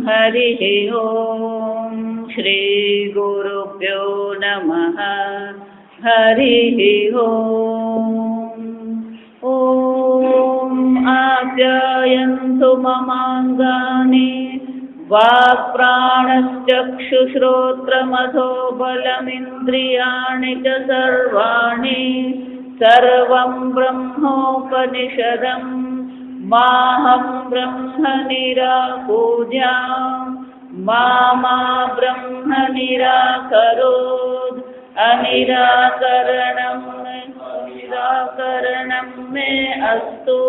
हरिः ॐ श्रीगुरुभ्यो नमः। हरिः ॐ आप्यायन्तु ममाङ्गानि वाक्प्राणश्चक्षुश्रोत्रमथो बलमिन्द्रियाणि च सर्वाणि सर्वं ब्रह्मोपनिषदं माहं ब्रह्म निराकुर्याम् मा ब्रह्म निराकरोत् अनिराकरणं मे अस्तु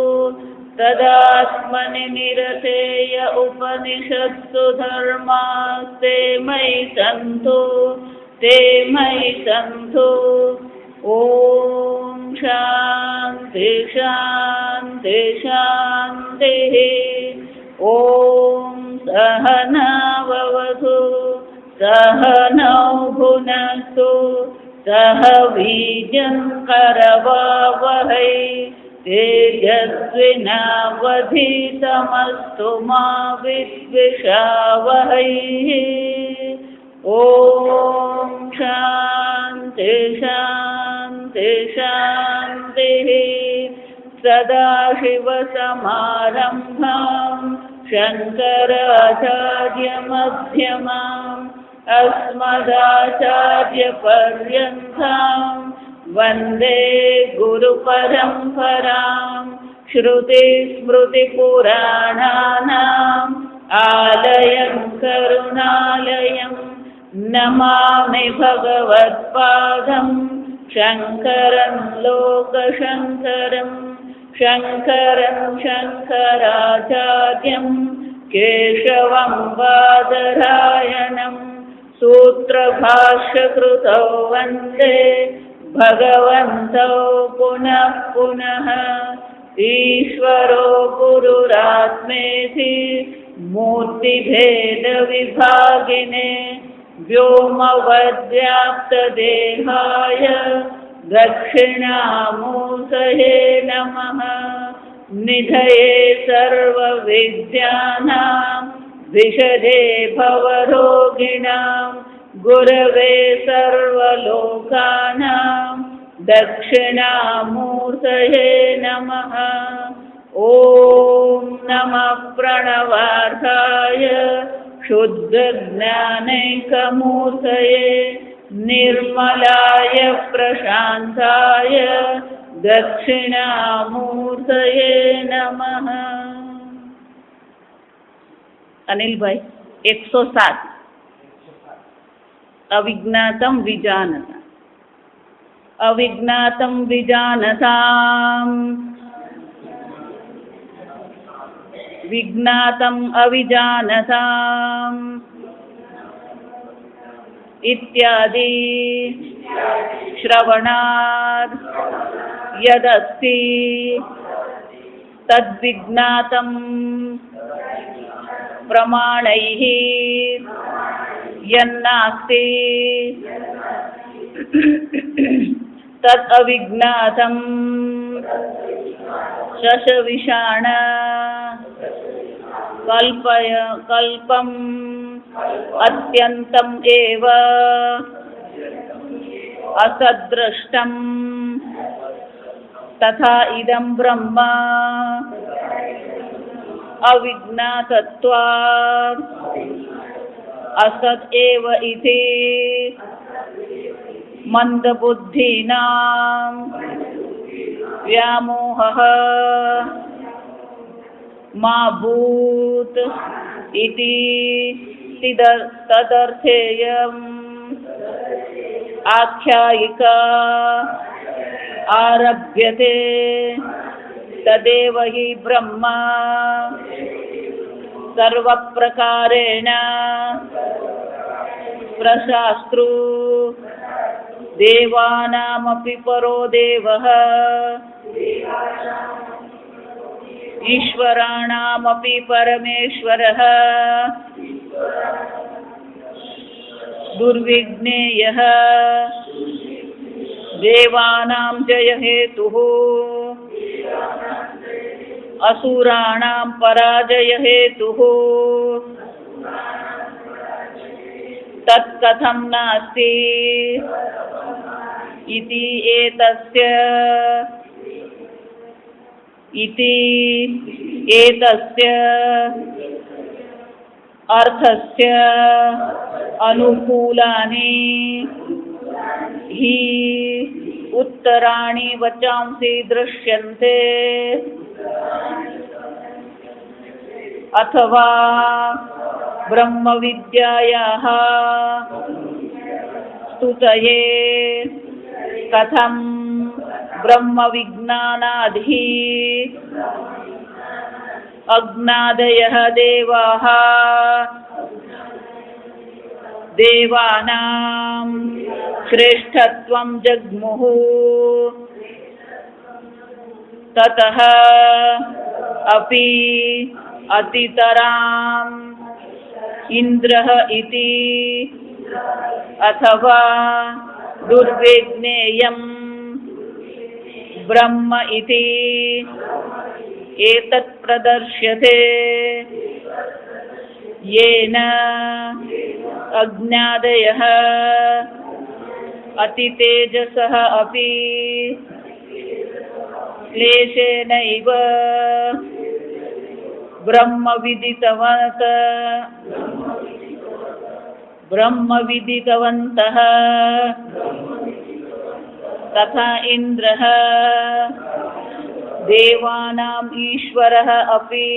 तदात्मनि निरतेय उपनिषत्सु धर्मास्ते मयि सन्तु ॐ शान्ति शान्ति शान्तिः। ॐ सहनाववतु सहनौ भुनक्तु सह वीर्यं करवावहै तेजस्विनावधीतमस्तु मा विद्विषावहै। ॐ शान्ति शान्ति शान्तिः। सदाशिवसमारम्भां शङ्कराचार्यमध्यमाम् अस्मदाचार्यपर्यन्तां वन्दे गुरुपरम्परां। श्रुतिस्मृतिपुराणानाम् आलयं करुणालयं नमामि भगवत्पादं शङ्करं लोकशङ्करं शङ्कराचार्यं केशवं बादरायणं सूत्रभाष्यकृतौ वन्दे भगवन्तौ पुनः पुनः। ईश्वरो गुरुरात्मेति मूर्तिभेदविभागिने व्योमवद्व्याप्तदेहाय दक्षिणामूर्तये नमः। निधये सर्वविद्यानां विशदे भवरोगिणां गुरवे सर्वलोकानां दक्षिणामूर्तये नमः। ॐ नमः प्रणवार्थाय शुद्धज्ञानैकमूर्तये निर्मलाय प्रशान्ताय दक्षिणामूर्तये नमः। अनिल भाई 107 अविज्ञातं विजानता। अविज्ञातं विजानताम् विज्ञातम् अविजानताम् इत्यादि श्रवणात् यदस्ति तद्विज्ञातं प्रमाणैः यन्नास्ति तत् अविज्ञातं शशविषाण कल्पम् अत्यन्तम् एव असदृष्टम् तथा इदं ब्रह्म अविज्ञातत्वात् असत् एव इति मंदबुद्धीनां व्यामोहः मा भूत् इति तदर्थेयम् आख्यायिका आरभ्यते। तदेव हि ब्रह्म सर्वप्रकारेण प्रशास्त्रु देवानामपि परो देवः ईश्वराणामपि परमेश्वरः दुर्विज्ञेयः देवानां जयहेतुः असुराणां पराजयहेतुः तत्कथं नास्ति इति एतस्य अर्थस्य अनुकूलानि हि उत्तराणि वचांसि दृश्यन्ते अथवा ब्रह्मविद्यायाः स्तुतये कथं ब्रह्मविज्ञानाद्धि अज्ञादयः देवाः देवानां श्रेष्ठत्वं जग्मुः ततः अपि अतितराम् इंद्रः इति अथवा दुर्विज्ञेयं ब्रह्म इति एतत् प्रदर्श्यते येन अज्ञादयः अतितेजसः अपि क्लेशेनैव ब्रह्मविदितवन्तः तथा इंद्रः देवानाम् ईश्वरः अपि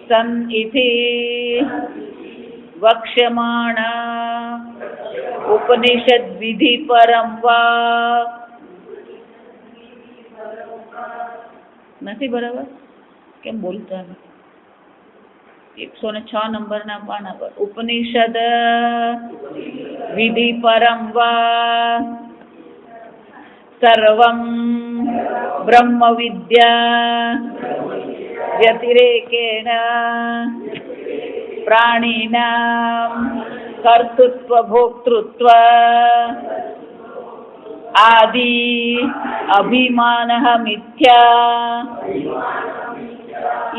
सन् इति वक्ष्यमाण उपनिषद्विधि परं वा નથી બરાબર કેમ બોલતા 106 નંબરના પાના પર ઉપનિષદ વિધિ પરમ વા સર્વં બ્રહ્મ વિદ્યા વ્યતિરેકેણ પ્રાણીનાં કર્તૃત્વ ભોક્તૃત્વ आदि अभिमानः मिथ्या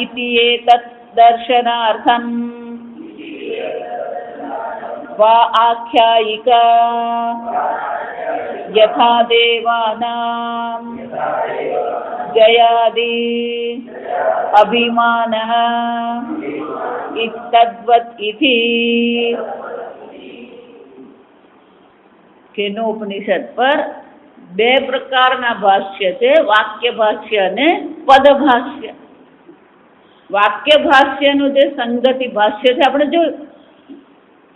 इति एतत् दर्शनार्थं वा आख्यायिका यथा देवानां जयादि अभिमानः इत्तद्वत् इति केनोपनिषद पर બે પ્રકારના ભાષ્ય છે, વાક્ય ભાષ્ય અને પદ ભાષ્ય. વાક્ય ભાષ્યનું જે સંગતિ ભાષ્ય છે આપણે જોયું.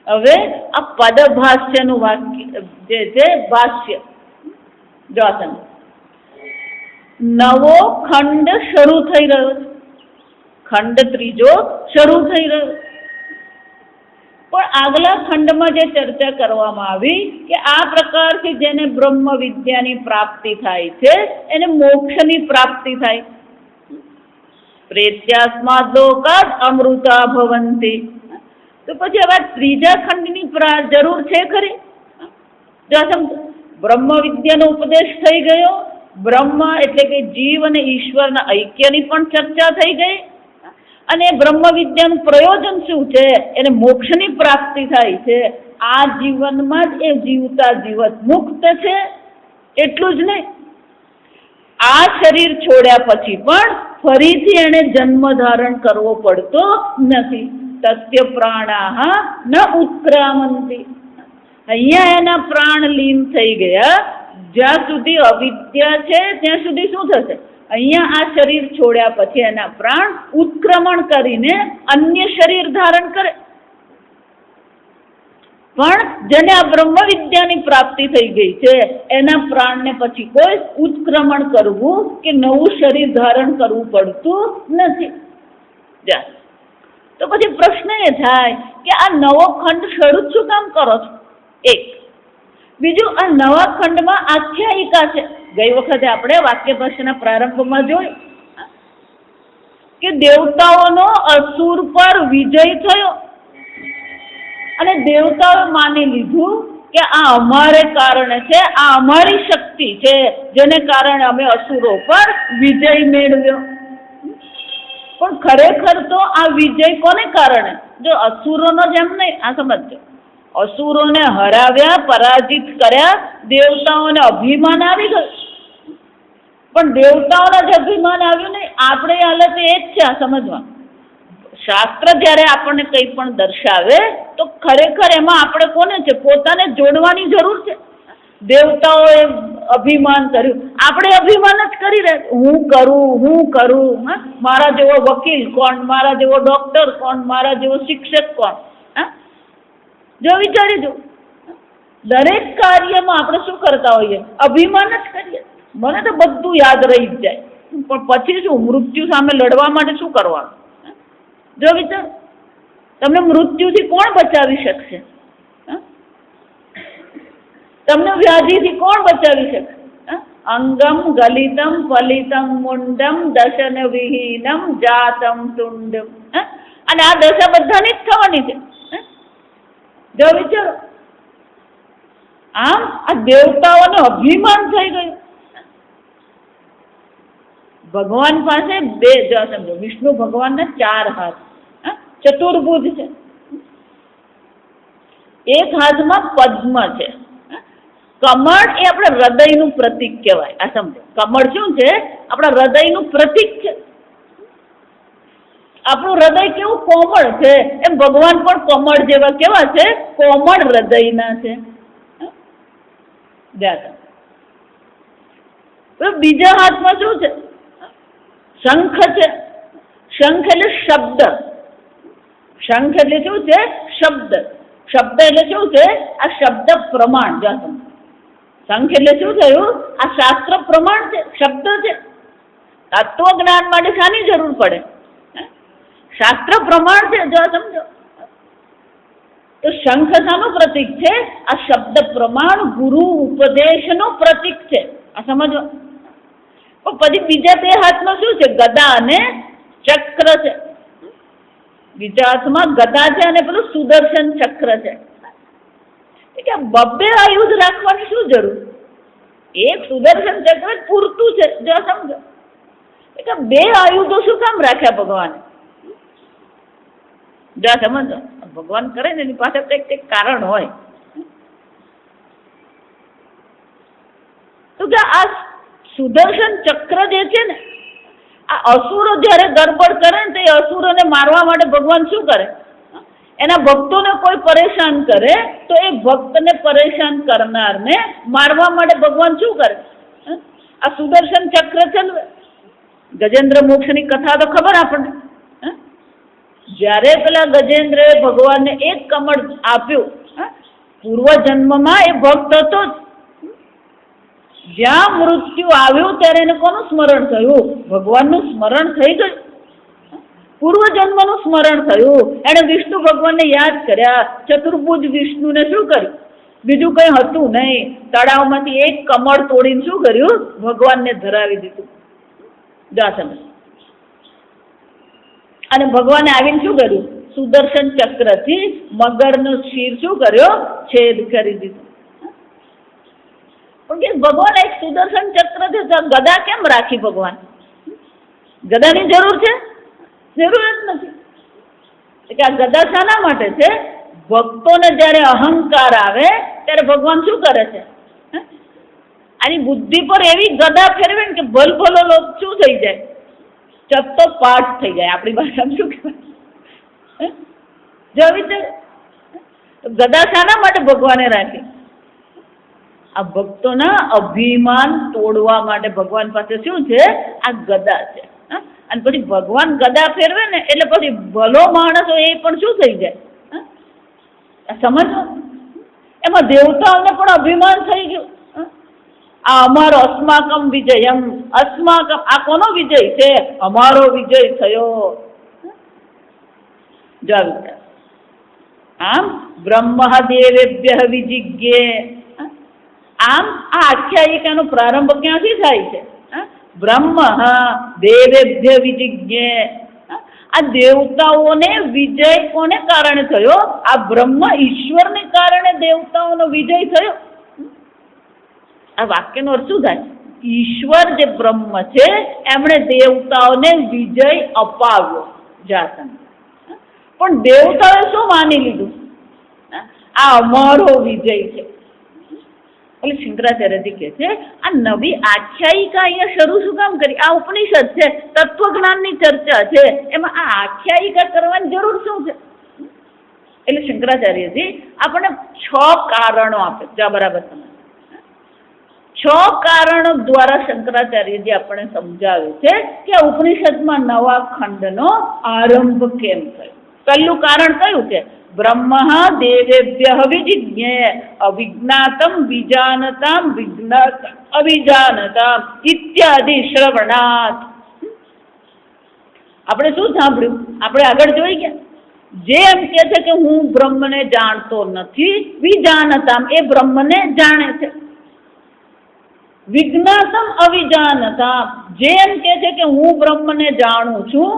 હવે આ પદ ભાષ્યનું વાક્ય જે છે ભાષ્ય જો નવો ખંડ શરૂ થઈ રહ્યો છે, ખંડ ત્રીજો શરૂ થઈ રહ્યો. પણ આગલા ખંડમાં જે ચર્ચા કરવામાં આવી કે આ પ્રકારથી જેને બ્રહ્મ વિદ્યાની પ્રાપ્તિ થાય છે એને મોક્ષની પ્રાપ્તિ થાય. પ્રેત્યાસ્માદ લોકાદ અમૃતા ભવંતિ. તો પછી હવે ત્રીજા ખંડની જરૂર છે ખરી? બ્રહ્મ વિદ્યાનો ઉપદેશ થઈ ગયો, બ્રહ્મ એટલે કે જીવ અને ઈશ્વરના ઐક્યની પણ ચર્ચા થઈ ગઈ, અને બ્રહ્મ વિદ્યાનું પ્રયોજન શું છે, એને મોક્ષની પ્રાપ્તિ થાય છે. આ જીવનમાં જ એ જીવતા જીવત મુક્ત છે. એટલું જ નહીં, આ શરીર છોડ્યા પછી પણ ફરીથી એને જન્મ ધારણ કરવો પડતો નથી. તસ્ય પ્રાણાહ ન ઉત્ક્રામંતિ. અહીંયા એના પ્રાણ લીન થઈ ગયા. જ્યાં સુધી અવિદ્યા છે ત્યાં સુધી શું થશે? અહીંયા આ શરીર છોડ્યા પછી એના પ્રાણ ઉત્ક્રમણ કરીને અન્ય શરીર ધારણ કરે. પણ જેને આ બ્રહ્મ વિદ્યાની પ્રાપ્તિ થઈ ગઈ છે એના પ્રાણને પછી કોઈ ઉત્ક્રમણ કરવું કે નવું શરીર ધારણ કરવું પડતું નથી. તો પછી પ્રશ્ન એ થાય કે આ નવો ખંડ શરૂ શું કામ કરો છો? એક. બીજું, આ નવા ખંડમાં આખ્યાયિકા છે. ગઈ વખતે આપણે વાક્ય ભાષાના પ્રારંભમાં જોયું કે દેવતાઓનો અસુર પર વિજય થયો અને દેવતાઓ માની લીધું કે આ અમારે કારણે છે, આ અમારી શક્તિ છે જેને કારણે અમે અસુરો પર વિજય મેળવ્યો. પણ પણ ખરેખર તો આ વિજય કોને કારણે? જો અસુરોનો જેમ નહીં, આ સમજજો, અસુરોને હરાવ્યા, પરાજિત કર્યા, દેવતાઓને અભિમાન આવી ગયું, પણ દેવતાઓને જ અભિમાન આવ્યું નહીં, આપણે હાલત એ જ છે. આ સમજવા, શાસ્ત્ર જ્યારે આપણને કંઈ પણ દર્શાવે તો ખરેખર એમાં આપણે કોને છે? પોતાને જોડવાની જરૂર છે. દેવતાઓએ અભિમાન કર્યું, આપણે અભિમાન જ કરી રહ્યા, હું કરું, હા, મારા જેવો વકીલ કોણ, મારા જેવો ડોક્ટર કોણ, મારા જેવો શિક્ષક કોણ? હા, જો વિચારી જો, દરેક કાર્યમાં આપણે શું કરતા હોઈએ? અભિમાન જ કરીએ. મને તો બધું યાદ રહી જ જાય, પણ પછી શું? મૃત્યુ સામે લડવા માટે શું કરવાનું? જો વિચાર, તમને મૃત્યુથી કોણ બચાવી શકશે? તમને વ્યાધિથી કોણ બચાવી શકશે? અંગમ ગલિતમ ફલિતમ મુંડમ દશન વિહીનમ જાતમ તુંડમ. અને આ દશા બધાની જ થવાની છે. જો વિચારો, આમ આ દેવતાઓને અભિમાન થઈ ગયું. ભગવાન પાસે બે, જો સમજો, વિષ્ણુ ભગવાનના 4 હાથ, ચતુર્ભુજ છે. એક હાથમાં પદ્મ છે. કમળ એ આપણા હૃદયનું પ્રતીક કહેવાય. આ સમજો, કમળ શું છે? આપણા હૃદયનું પ્રતીક છે. આપણું હૃદય કેવું કોમળ છે, એમ ભગવાન પણ કમળ જેવા કેવા છે? કોમળ હૃદયના છે. બીજા હાથમાં શું છે? શંખ છે. શંખ એટલે શબ્દ. શંખ એટલે શું છે? શબ્દ. શબ્દ એટલે શું છે? આ શબ્દ પ્રમાણ. શંખ એટલે શું થયું? આ શાસ્ત્ર પ્રમાણ છે, શબ્દ છે. તત્વ જ્ઞાન માટે શાની જરૂર પડે? શાસ્ત્ર પ્રમાણ છે. જો સમજો, તો શંખ શાનું પ્રતીક છે? આ શબ્દ પ્રમાણ, ગુરુ ઉપદેશનું પ્રતીક છે. આ સમજો. પણ પછી બીજા 2 હાથમાં શું છે? ગદા અને ચક્ર છે. બીજા હાથમાં ગદા છે અને પેલું સુદર્શન ચક્ર છે. કે 2 આયુધ રાખવાની શું જરૂર? એક સુદર્શન ચક્ર પૂરતું છે. જો સમજો, કે 2 આયુધો શું કામ રાખ્યા ભગવાને? જો સમજો, ભગવાન કરે ને એની પાસે કંઈક કારણ હોય. તો કે આ સુદર્શન ચક્ર જે છે ને, આ અસુરો જયારે ગડબડ કરે ને, તો એ અસુરોને મારવા માટે ભગવાન શું કરે? એના ભક્તોને કોઈ પરેશાન કરે તો એ ભક્તને પરેશાન કરનારને મારવા માટે ભગવાન શું કરે? આ સુદર્શન ચક્ર ચલવે. ગજેન્દ્ર મોક્ષની કથા તો ખબર આપણને. જ્યારે પેલા ગજેન્દ્રએ ભગવાનને એક કમળ આપ્યું, પૂર્વ જન્મમાં એ ભક્ત હતો જ. જ્યાં મૃત્યુ આવ્યું ત્યારે એને કોનું સ્મરણ થયું? ભગવાનનું સ્મરણ થઈ ગયું. પૂર્વજન્મનું સ્મરણ થયું. એણે વિષ્ણુ ભગવાનને યાદ કર્યા. ચતુર્ભુજ વિષ્ણુને શું કર્યું? બીજું કંઈ હતું નહીં. તળાવમાંથી એક કમળ તોડીને શું કર્યું? ભગવાનને ધરાવી દીધું. સમજ. અને ભગવાને આવીને શું કર્યું? સુદર્શન ચક્રથી મગરનું શિર શું કર્યો? છેદ કરી દીધું. પણ કે ભગવાન એક સુદર્શન ચક્ર છે, ગદા કેમ રાખી ભગવાન? ગદાની જરૂર છે? જરૂર જ નથી. કે આ ગદા શાના માટે છે? ભક્તોને જ્યારે અહંકાર આવે ત્યારે ભગવાન શું કરે છે? આની બુદ્ધિ પર એવી ગદા ફેરવે ને કે ભલભલો લોક શું થઈ જાય? ચત્તો પાઠ થઈ જાય. આપણી ભાષામાં શું કહેવાય? જો વિચાર, ગદા શાના માટે ભગવાને રાખી? આ ભક્તોના અભિમાન તોડવા માટે ભગવાન પાસે શું છે? આ ગદા છે. અને પછી ભગવાન ગદા ફેરવે ને એટલે પછી ભલો માણસ હોય એ પણ શું થઈ જાય? સમજો, એમાં દેવતાઓને પણ અભિમાન થઈ ગયું. આ અમારો અસ્માકમ વિજય, એમ અસ્માકમ, આ કોનો વિજય છે? અમારો વિજય થયો. જો આમ બ્રહ્મ દેવેભ્ય વિજિજ્ઞે. આમ આ આખ્યાયિકાનો પ્રારંભ ક્યાંથી થાય છે? બ્રહ્મ દેવેભ્ય વિજિજ્ઞે. આ દેવતાઓને વિજય કોને કારણે થયો? આ બ્રહ્મ ઈશ્વરને કારણે દેવતાઓનો વિજય થયો. આ વાક્યનો અર્થ શું થાય? ઈશ્વર જે બ્રહ્મ છે એમણે દેવતાઓને વિજય અપાવ્યો જાતન. પણ દેવતાઓએ શું માની લીધું? આ અમારો વિજય છે. એટલે શંકરાચાર્યજી કહે છે આ નવી આખ્યાયિકા અહીંયા શરૂ શું કામ કરી? આ ઉપનિષદ છે, તત્વજ્ઞાનની ચર્ચા છે, એમાં આ આખ્યાયિકા કરવાની જરૂર શું છે? એટલે શંકરાચાર્યજી આપણને 6 કારણો આપે. જા બરાબર સમજ. 6 કારણો દ્વારા શંકરાચાર્યજી આપણને સમજાવે છે કે આ ઉપનિષદમાં નવા ખંડનો આરંભ કેમ થયો. પહેલું કારણ કયું છે? બ્રહ્મ દેવેભ્ય વિજિજ્ઞે અવિજ્ઞાતમ વિજાનતામ વિજ્ઞાત અવિજાનતામ ઇત્યાદિ શ્રવણાત. આપણે શું સાંભળ્યું? આપણે આગળ જોઈ ગયા. જે એમ કે છે કે હું બ્રહ્મને જાણતો નથી, વિજાનતામ એ બ્રહ્મને જાણે છે. વિજ્ઞાતમ અવિજાનતામ જે એમ કે છે કે હું બ્રહ્મને જાણું છું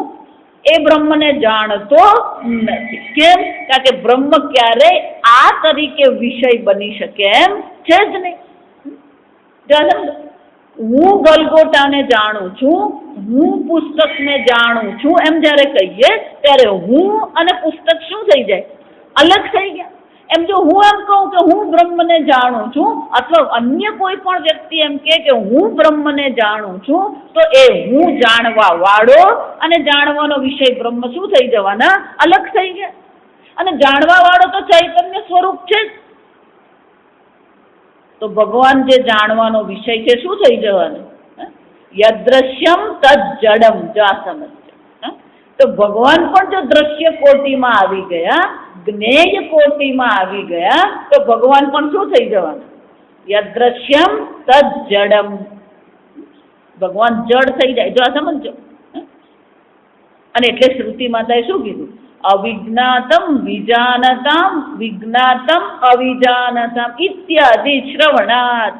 એ બ્રહ્મને જાણતો નથી. કેમ? કારણ કે બ્રહ્મ ક્યારેય આ તરીકે વિષય બની શકે એમ છે જ નહીં. હું ગલગોટાને જાણું છું, હું પુસ્તકને જાણું છું એમ જ્યારે કહીએ ત્યારે હું અને પુસ્તક શું થઈ જાય? અલગ થઈ ગયા. એમ જો હું એમ કહું કે હું બ્રહ્મને જાણું છું અથવા અન્ય કોઈ પણ વ્યક્તિ એમ કે હું બ્રહ્મને જાણું છું તો એ હું જાણવા વાળો અને જાણવાનો વિષય બ્રહ્મ શું થઈ જવાના? અલગ થઈ ગયા. અને જાણવા વાળો તો ચૈતન્ય સ્વરૂપ છે જ. તો ભગવાન જે જાણવાનો વિષય છે શું થઈ જવાનું? યદ્રશ્યમ તદ જડમ. જા સમજ. તો ભગવાન પણ જો દ્રશ્ય કોટીમાં આવી ગયા, જ્ઞેય કોટીમાં આવી ગયા તો ભગવાન પણ શું થઈ જવાનું? યદ્રશ્યમ તદ જડમ. ભગવાન જડ થઈ જાય. જો આ સમજો. અને એટલે શ્રુતિ માતાએ શું કીધું? અવિજ્ઞાતમ વિજાનતામ વિજ્ઞાતમ અવિજાનતામ ઇત્યાદિ શ્રવણાત.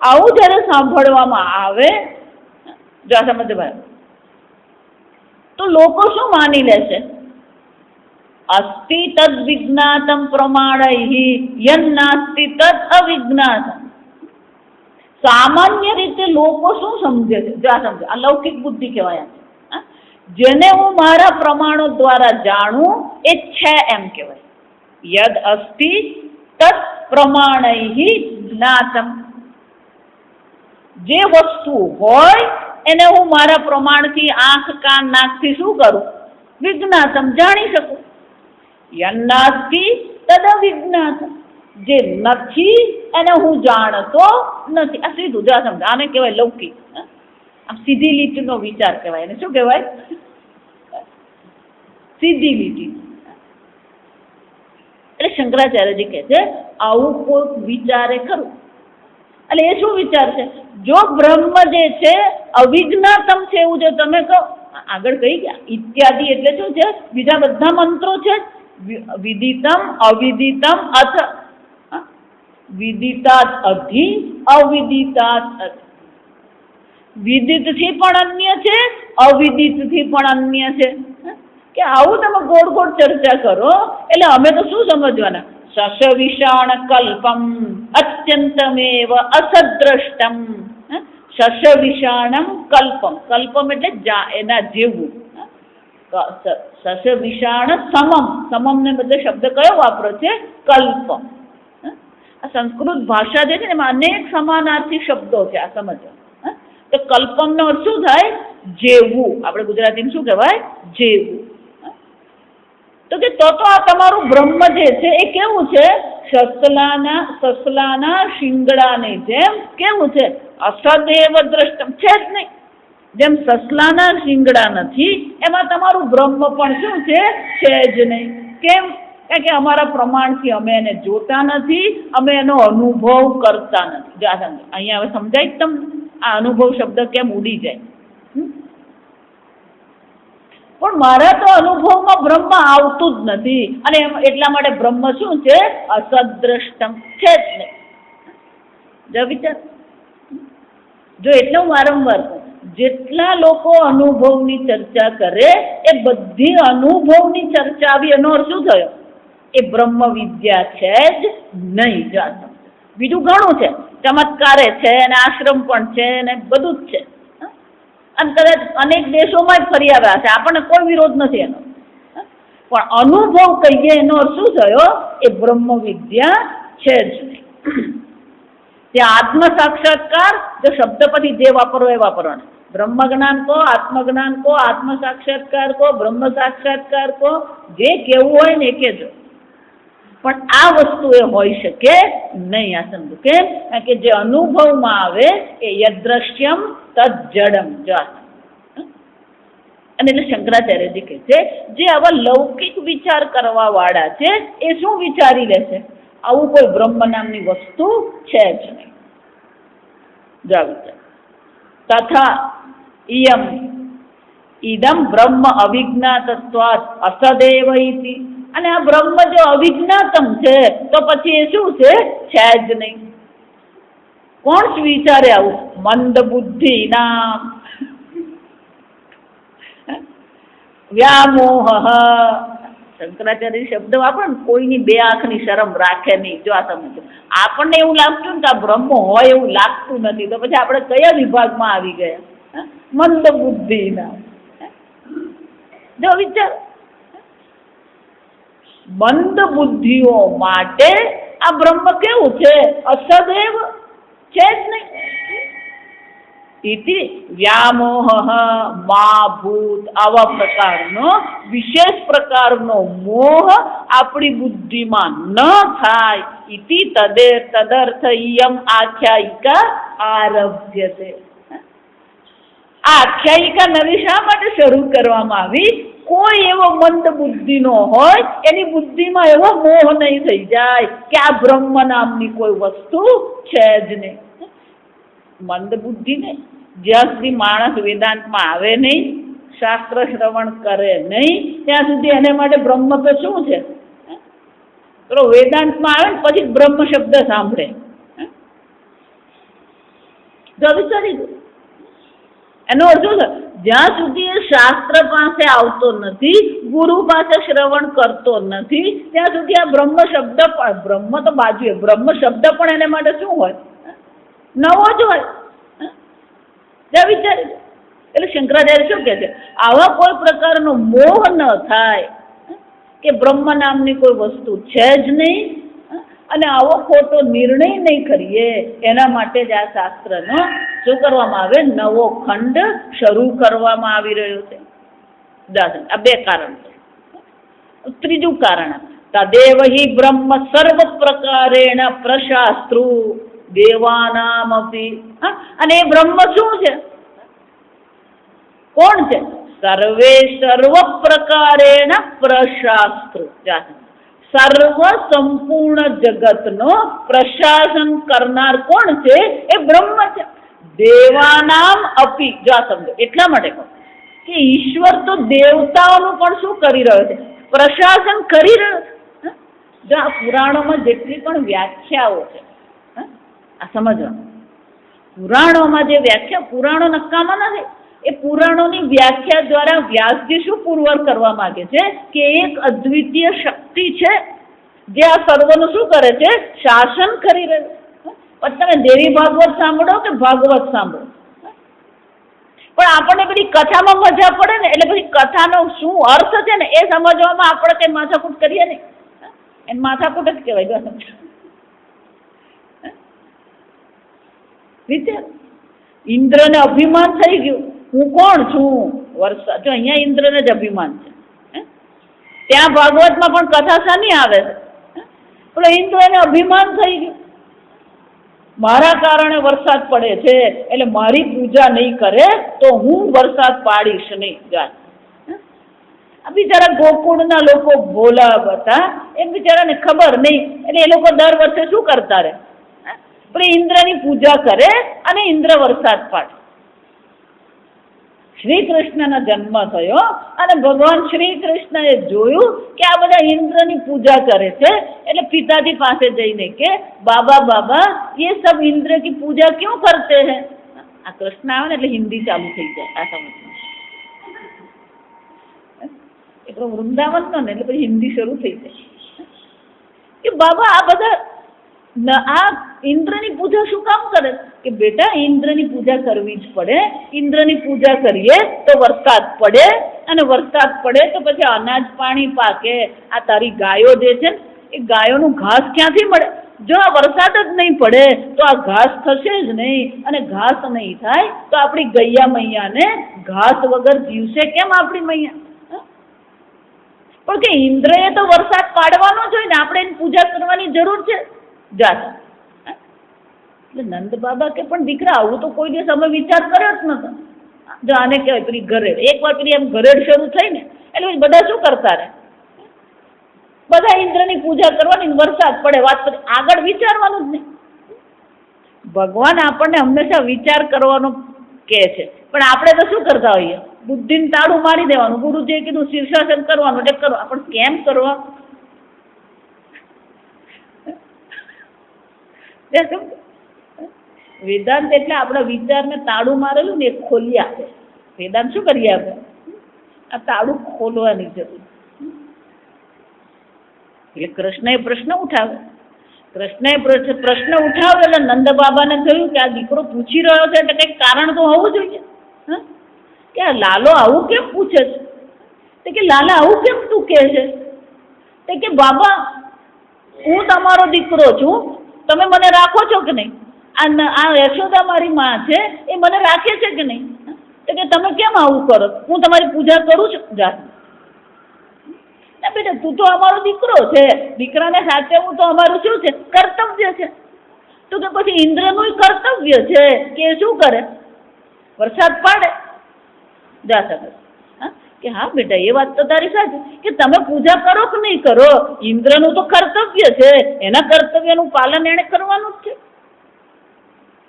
આવું જ્યારે સાંભળવામાં આવે, જો આ સમજ ભાઈ, તો લોકો શું માની લેશે? અસ્તિ તદ વિજ્ઞાતમ પ્રમાણૈ યન્નાસ્તિ તદ અવિજ્ઞાતમ. સામાન્ય રીતે લોકો શું સમજે છે? જો આ સમજે, આ લૌકિક બુદ્ધિ કહેવાય. જેને હું મારા પ્રમાણો દ્વારા જાણું એ છે એમ કહેવાય. યદ અસ્તિ તદ પ્રમાણૈ જ્ઞાતમ. જે વસ્તુ હોય એને હું મારા પ્રમાણથી આંખ કાન નાકથી શું કરું? વિજ્ઞાતમ, જાણી શકું. યન્નાસ્તિ તદ અવિજ્ઞાતમ. જે નથી એને હું જાણતો નથી. આ સીધું જા સમજ. આને કહેવાય લૌકિક. આમ સીધી લીટીનો વિચાર કહેવાય. એને શું કહેવાય? સીધી લીટી. એટલે શંકરાચાર્યજી કહે છે આવું કોઈ વિચારે ખરું. એટલે એ શું વિચાર છે? જો બ્રહ્મ જે છે અવિજ્ઞાતમ છે એવું જો તમે કહો, આગળ કહી ગયા ઇત્યાદિ એટલે શું છે? બીજા બધા મંત્રો છે. વિદિતમ અવિદિતમ અથ વિદિતાત અધિ અવિદિતાત અધિ. વિદિત થી પણ અન્ય છે, અવિદિત થી પણ અન્ય છે. કે આવું તમે ગોળ ગોળ ચર્ચા કરો એટલે અમે તો શું સમજવાના? સસ વિષાણ કલ્પમ અત્યંતમેવ અસદ્રષ્ટમ. સસ વિષાણમ કલ્પમ. કલ્પમ એટલે એના જેવું. સસ વિષાણ સમમ. સમમ ને બદલે શબ્દ કયો વાપરો છે? કલ્પમ. આ સંસ્કૃત ભાષા જે છે ને એમાં અનેક સમાનાર્થી શબ્દો છે. આ સમજો. તો કલ્પમ નો અર્થ શું થાય? જેવું. આપણે ગુજરાતીમાં શું કહેવાય? જેવું. તો કે તો આ તમારું બ્રહ્મ જે છે એ કેવું છે? સસલાના શિંગડાની જેમ કેવું છે? અસદેવ દ્રષ્ટમ. છે જ નહીં. જેમ સસલાના શિંગડા નથી એમાં તમારું બ્રહ્મ પણ શું છે? છે જ નહીં. કેમ? કારણ કે અમારા પ્રમાણથી અમે એને જોતા નથી, અમે એનો અનુભવ કરતા નથી. અહીંયા હવે સમજાય જ તમને? આ અનુભવ શબ્દ કેમ ઉડી જાય? પણ મારા તો અનુભવમાં બ્રહ્મ આવતું જ નથી અને એટલા માટે બ્રહ્મ શું છે? અસદ્રષ્ટમ. છે જ નહીં. જો વિચાર. જો એટલે હું વારંવાર કહું, જેટલા લોકો અનુભવની ચર્ચા કરે એ બધી અનુભવની ચર્ચા આવી. એનો અર્થ શું થયો? એ બ્રહ્મ વિદ્યા છે જ નહીં. બીજું ઘણું છે ચમત્કારે છે અને આશ્રમ પણ છે અને બધું જ છે. અને કદાચ અનેક દેશોમાં જ ફરી આવ્યા છે, આપણને કોઈ વિરોધ નથી એનો. પણ અનુભવ કહીએ એનો અર્થ શું થયો? એ બ્રહ્મ વિદ્યા છે જ નહીં. ત્યાં આત્મ સાક્ષાત્કાર, જો શબ્દ પછી જે વાપરો એ વાપરવાના. બ્રહ્મ જ્ઞાન કહો, આત્મજ્ઞાન કહો, આત્મ સાક્ષાત્કાર કહો, બ્રહ્મ સાક્ષાત્કાર કહો, જે કેવું હોય ને એ કહેજો. પણ આ વસ્તુ એ હોઈ શકે નહીં. આ સમજો કેમ? કારણ કે જે અનુભવમાં આવે એ યદ્રશ્યમ તદ્જડમ. અને એટલે શંકરાચાર્યજી કહે છે જે આવા લૌકિક વિચાર કરવા વાળા છે એ શું વિચારી લે છે? આવું કોઈ બ્રહ્મ નામની વસ્તુ છે જ નહીં. જા વિચાર તથા ઇયમ ઇદમ બ્રહ્મ અવિજ્ઞાતત્વાત અસદેવ ઇતિ. અને આ બ્રહ્મ જો અવિજ્ઞાતમ છે તો પછી એ શું છે? છે જ નહીં. કોણ વિચારે આવું? મંદ બુદ્ધિ નામ વ્યામોહ. શંકરાચાર્ય શબ્દ વાપરે ને, કોઈની બે આંખની શરમ રાખે નહીં. જો આ સમજો, આપણને એવું લાગતું ને કે આ બ્રહ્મ હોય એવું લાગતું નથી, તો પછી આપણે કયા વિભાગમાં આવી ગયા? મંદ બુદ્ધિ નામ. જો વિચાર, મંદ બુદ્ધિઓ માટે આ બ્રહ્મ કેવું છે? અસદેવ છે જ નહીં. ઇતિ વ્યામોહ મા ભૂત. આવા પ્રકારનો વિશેષ પ્રકારનો મોહ આપણી બુદ્ધિમાં ન થાય. ઇતિ તદર્થ ઇયમ આખ્યાયિકા આરભ્યતે. આ આખ્યાયિકા નવી શા માટે શરૂ કરવામાં આવી? કોઈ એવો મંદ બુદ્ધિનો હોય એની બુદ્ધિમાં એવો મોહ નહીં થઈ જાય કે આ બ્રહ્મ નામની કોઈ વસ્તુ છે જ નહીં. મંદ બુદ્ધિ ને જ્યાં સુધી માણસ વેદાંતમાં આવે નહીં, શાસ્ત્ર શ્રવણ કરે નહીં, ત્યાં સુધી એને માટે બ્રહ્મ તો શું છે? તો વેદાંતમાં આવે ને પછી બ્રહ્મ શબ્દ સાંભળે. જો વિચારી દો, એનો અર્થ શું છે? જ્યાં સુધી એ શાસ્ત્ર પાસે આવતો નથી, ગુરુ પાસે શ્રવણ કરતો નથી, ત્યાં સુધી આ બ્રહ્મ શબ્દ પણ, બ્રહ્મ તો બાજુએ, બ્રહ્મ શબ્દ પણ એને માટે શું હોય? નવો જ હોય. વિચારી. એટલે શંકરાચાર્ય શું કહે છે? આવા કોઈ પ્રકારનો મોહ ન થાય કે બ્રહ્મ નામની કોઈ વસ્તુ છે જ નહીં, અને આવો ખોટો નિર્ણય નહીં કરીએ. એના માટે જ આ શાસ્ત્રનો શું કરવામાં આવે? નવો ખંડ શરૂ કરવામાં આવી રહ્યો છે. આ બે કારણ છે. ત્રીજું કારણ, તદેવ હિ બ્રહ્મ સર્વ પ્રકારેણ પ્રશાસ્ત્રુ દેવાનામ અપી. અને એ બ્રહ્મ શું છે? કોણ છે? સર્વે સર્વ પ્રકારેણ પ્રશાસ્ત્રુ. સર્વ સંપૂર્ણ જગતનો પ્રશાસન કરનાર કોણ છે? એ બ્રહ્મ છે. દેવાનામ અપી. જો સમજો, એટલા માટે કહું કે ઈશ્વર તો દેવતાઓનું પણ શું કરી રહ્યો છે? પ્રશાસન કરી રહ્યો છે. જો આ પુરાણોમાં જેટલી પણ વ્યાખ્યાઓ છે, આ સમજવાનું, પુરાણોમાં જે વ્યાખ્યા, પુરાણો નકામા નથી. એ પુરાણોની વ્યાખ્યા દ્વારા વ્યાસજી શું પુરવાર કરવા માંગે છે? કે એક અદ્વિતીય શક્તિ છે જે આ સર્વનું શું કરે છે? શાસન કરી રહ્યું. પછી તમે દેવી ભાગવત સાંભળો કે ભાગવત સાંભળો, પણ આપણને બધી કથામાં મજા પડે ને, એટલે પછી કથાનો શું અર્થ છે ને એ સમજવામાં આપણે કઈ માથાકૂટ કરીએ ને, એને માથાકૂટ જ કહેવાય. વિચાર, ઇન્દ્રને અભિમાન થઈ ગયું, હું કોણ છું? વર્ષા. જો અહીંયા ઇન્દ્રને જ અભિમાન છે, ત્યાં ભાગવતમાં પણ કથા શાની આવે છે? એટલે ઇન્દ્રને અભિમાન થઈ ગયું, મારા કારણે વરસાદ પડે છે, એટલે મારી પૂજા નહીં કરે તો હું વરસાદ પાડીશ નહીં. આ બિચારા ગોકુળના લોકો ભોલા હતા, એ બિચારાને ખબર નહીં, એટલે એ લોકો દર વર્ષે શું કરતા રહે? પણ ઇન્દ્રની પૂજા કરે અને ઇન્દ્ર વરસાદ પાડે. શ્રી કૃષ્ણનો જન્મ થયો અને ભગવાન શ્રી કૃષ્ણએ જોયું કે આ બધા ઇન્દ્રની પૂજા કરે છે, એટલે પિતાજી પાસે જઈને કે બાબા બાબા ये सब इंद्र की पूजा क्यों करते हैं? આ કૃષ્ણ આવે ને એટલે હિન્દી ચાલુ થઈ જાય. આ સમજમાં એટલે વૃંદાવન નો ને એટલે પછી હિન્દી શરૂ થઈ જાય કે બાબા આ બધા આ ઇન્દ્રની પૂજા શું કામ કરે કે બેટા ઇન્દ્રની પૂજા કરવી જ પડે, ઇન્દ્રની પૂજા કરીએ તો વરસાદ પડે, અને વરસાદ પડે તો પછી અનાજ પાણી પાકે. આ તારી ગાયો જે છે ને એ ગાયોનું ઘાસ ક્યાંથી મળે? જો આ વરસાદ જ નહીં પડે તો આ ઘાસ થશે જ નહીં, અને ઘાસ નહીં થાય તો આપણી ગૈયા મૈયાને ઘાસ વગર જીવશે કેમ આપણી મૈયા? પણ કે ઇન્દ્રએ તો વરસાદ પાડવાનો જ હોય ને, આપણે એની પૂજા કરવાની જરૂર છે જાત. એટલે નંદ બાબા કે પણ દીકરા આવું તો કોઈ દિવસ અમે વિચાર કર્યો જ નતો. જો આને કહેવાય પેલી ગરેડ, એકવાર પેલી એમ ગરેડ શરૂ થઈ ને એટલે બધા શું કરતા રહે, બધા ઇન્દ્રની પૂજા કરવાની, વરસાદ પડે વાત કરી, આગળ વિચારવાનું જ નહીં. ભગવાન આપણને હંમેશા વિચાર કરવાનો કહે છે, પણ આપણે તો શું કરતા હોઈએ, બુદ્ધિને તાળું મારી દેવાનું. ગુરુજીએ કીધું શીર્ષાસન કરવાનું એટલે કરવા, પણ કેમ કરવા? વેદાંત એટલે આપણા વિચારને તાળું મારેલું ને એ ખોલી આપે. વેદાંત શું કરી આપે? આ તાળું ખોલવાની જરૂર. એટલે કૃષ્ણએ પ્રશ્ન ઉઠાવ્યો. કૃષ્ણએ પ્રશ્ન ઉઠાવ્યો એટલે નંદ બાબાને થયું કે આ દીકરો પૂછી રહ્યો છે એટલે કંઈક કારણ તો હોવું જોઈએ. કે આ લાલો આવું કેમ પૂછે છે? તો કે લાલા આવું કેમ તું કહે છે? તો કે બાબા હું તમારો દીકરો છું, તમે મને રાખો છો કે નહીં? આ યશોદા મારી માં છે એ મને રાખે છે કે નહીં? તો કે તમે કેમ આવું કરો? હું તમારી પૂજા કરું છું જાત. બેટા તું તો અમારો દીકરો છે, દીકરાને સાચવવું તો અમારું શું છે? કર્તવ્ય છે. તો કે પછી ઇન્દ્રનું કર્તવ્ય છે કે શું કરે? વરસાદ પાડે જા શકે. કે હા બેટા એ વાત તો તારી સાચી કે તમે પૂજા કરો કે નહીં કરો, ઇન્દ્રનું તો કર્તવ્ય છે, એના કર્તવ્યનું પાલન એને કરવાનું જ છે.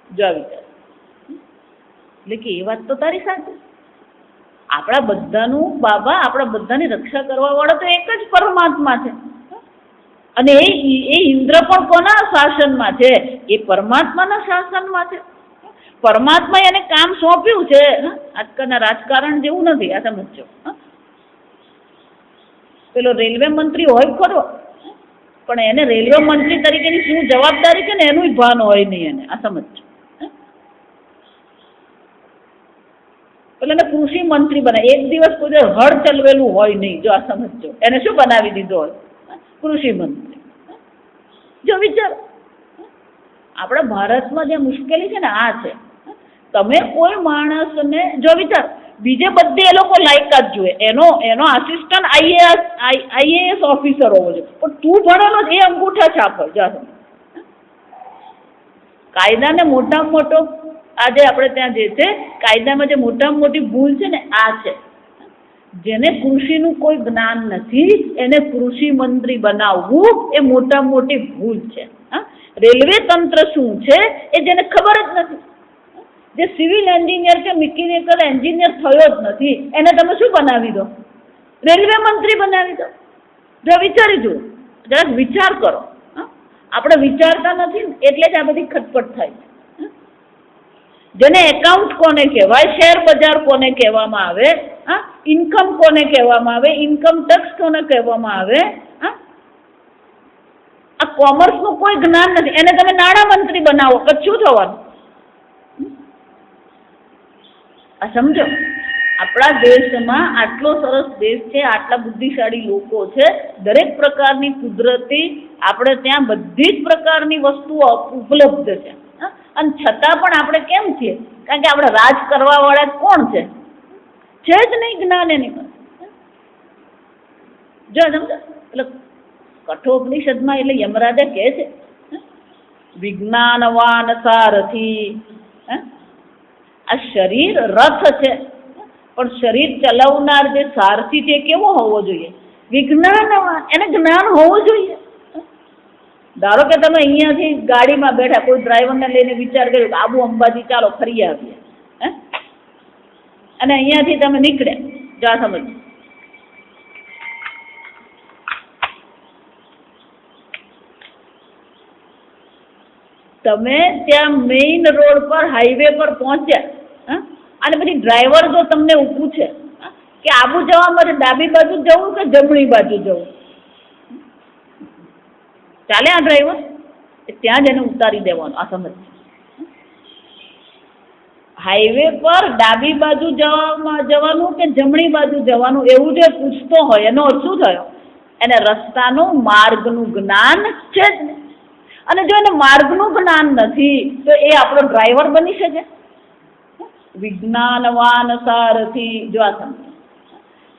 જો વિચાર એટલે કે એ વાત તો તારી સાચી. આપણા બધાનું બાબા, આપણા બધાની રક્ષા કરવા વાળો તો એક જ પરમાત્મા છે. અને એ ઇન્દ્ર પણ કોના શાસનમાં છે? એ પરમાત્માના શાસનમાં છે. પરમાત્મા એને કામ સોંપ્યું છે. આજકાલના રાજકારણ જેવું નથી, આ સમજો. પેલો રેલવે મંત્રી હોય ખરો, પણ એને રેલવે મંત્રી તરીકેની શું જવાબદારી છે ને એનું ભાન હોય નહીં એને, આ સમજો. એટલે કૃષિ મંત્રી બનાવે, એક દિવસ કોઈ હળ ચલવેલું હોય નહીં, જો આ સમજો. એને શું બનાવી દીધો હોય? કૃષિ મંત્રી. જો વિચાર આપણા ભારતમાં જે મુશ્કેલી છે ને આ છે, તમે કોઈ માણસને જો વિચાર બીજે બધે એ લોકો લાયકાત જોઈએ, એનો આસિસ્ટન્ટ આઈએએસ ઓફિસર હોવો જોઈએ, પણ તું ભણેલો એ અંગૂઠા છાપ હોય. જો કાયદાને મોટામાં મોટો આજે આપણે ત્યાં જે છે કાયદામાં જે મોટામાં મોટી ભૂલ છે ને આ છે, જેને કૃષિનું કોઈ જ્ઞાન નથી એને કૃષિ મંત્રી બનાવવું એ મોટામાં મોટી ભૂલ છે. રેલવે તંત્ર શું છે એ જેને ખબર જ નથી, જે સિવિલ એન્જિનિયર કે મિકેનિકલ એન્જિનિયર થયો જ નથી એને તમે શું બનાવી દો? રેલવે મંત્રી બનાવી દો. જો વિચારી જુઓ, જરાક વિચાર કરો. આપણે વિચારતા નથી એટલે જ આ બધી ખટપટ થાય છે. જેને એકાઉન્ટ કોને કહેવાય, શેર બજાર કોને કહેવામાં આવે, ઇન્કમ કોને કહેવામાં આવે, ઇન્કમ ટેક્સ કોને કહેવામાં આવે, આ કોમર્સનું કોઈ જ્ઞાન નથી, એને તમે નાણામંત્રી બનાવો તો શું થવાનું? આ સમજો. આપણા દેશમાં આટલો સરસ દેશ છે, આટલા બુદ્ધિશાળી લોકો છે, દરેક પ્રકારની કુદરતી આપણે ત્યાં બધી જ પ્રકારની વસ્તુઓ ઉપલબ્ધ છે, અને છતાં પણ આપણે કેમ છીએ? કારણ કે આપણે રાજ કરવા વાળા કોણ છે? છે જ નહીં જ્ઞાન એની પાસે. જો સમજો એટલે કઠોપનિષદમાં એટલે યમરાજા કહે છે વિજ્ઞાનવાન સારથી. આ શરીર રથ છે, પણ શરીર ચલાવનાર જે સારથી છે કેવો હોવો જોઈએ? વિજ્ઞાનવાન, એને જ્ઞાન હોવું જોઈએ. ધારો કે તમે અહીંયાથી ગાડીમાં બેઠા, કોઈ ડ્રાઈવરને લઈને વિચાર કર્યો કે આબુ અંબાજી ચાલો ફરી આવીએ, અને અહીંયાથી તમે નીકળ્યા, જા સમજ. તમે ત્યાં મેઇન રોડ પર હાઈવે પર પહોંચ્યા, અને પછી ડ્રાઈવર જો તમને પૂછે કે આબુ જવા માટે ડાબી બાજુ જવું કે જમણી બાજુ જવું, ચાલે આ ડ્રાઈવર? ત્યાં જ એને ઉતારી દેવાનો. આ સમજ. હાઈવે પર ડાબી બાજુ જવાનું કે જમણી બાજુ જવાનું એવું જે પૂછતો હોય એનો અર્થ શું થયો? એને રસ્તાનું માર્ગનું જ્ઞાન છે જ ને. અને જો એને માર્ગનું જ્ઞાન નથી તો એ આપણો ડ્રાઈવર બની શકે? વિજ્ઞાનવાન સારથી. જો આ સમજ.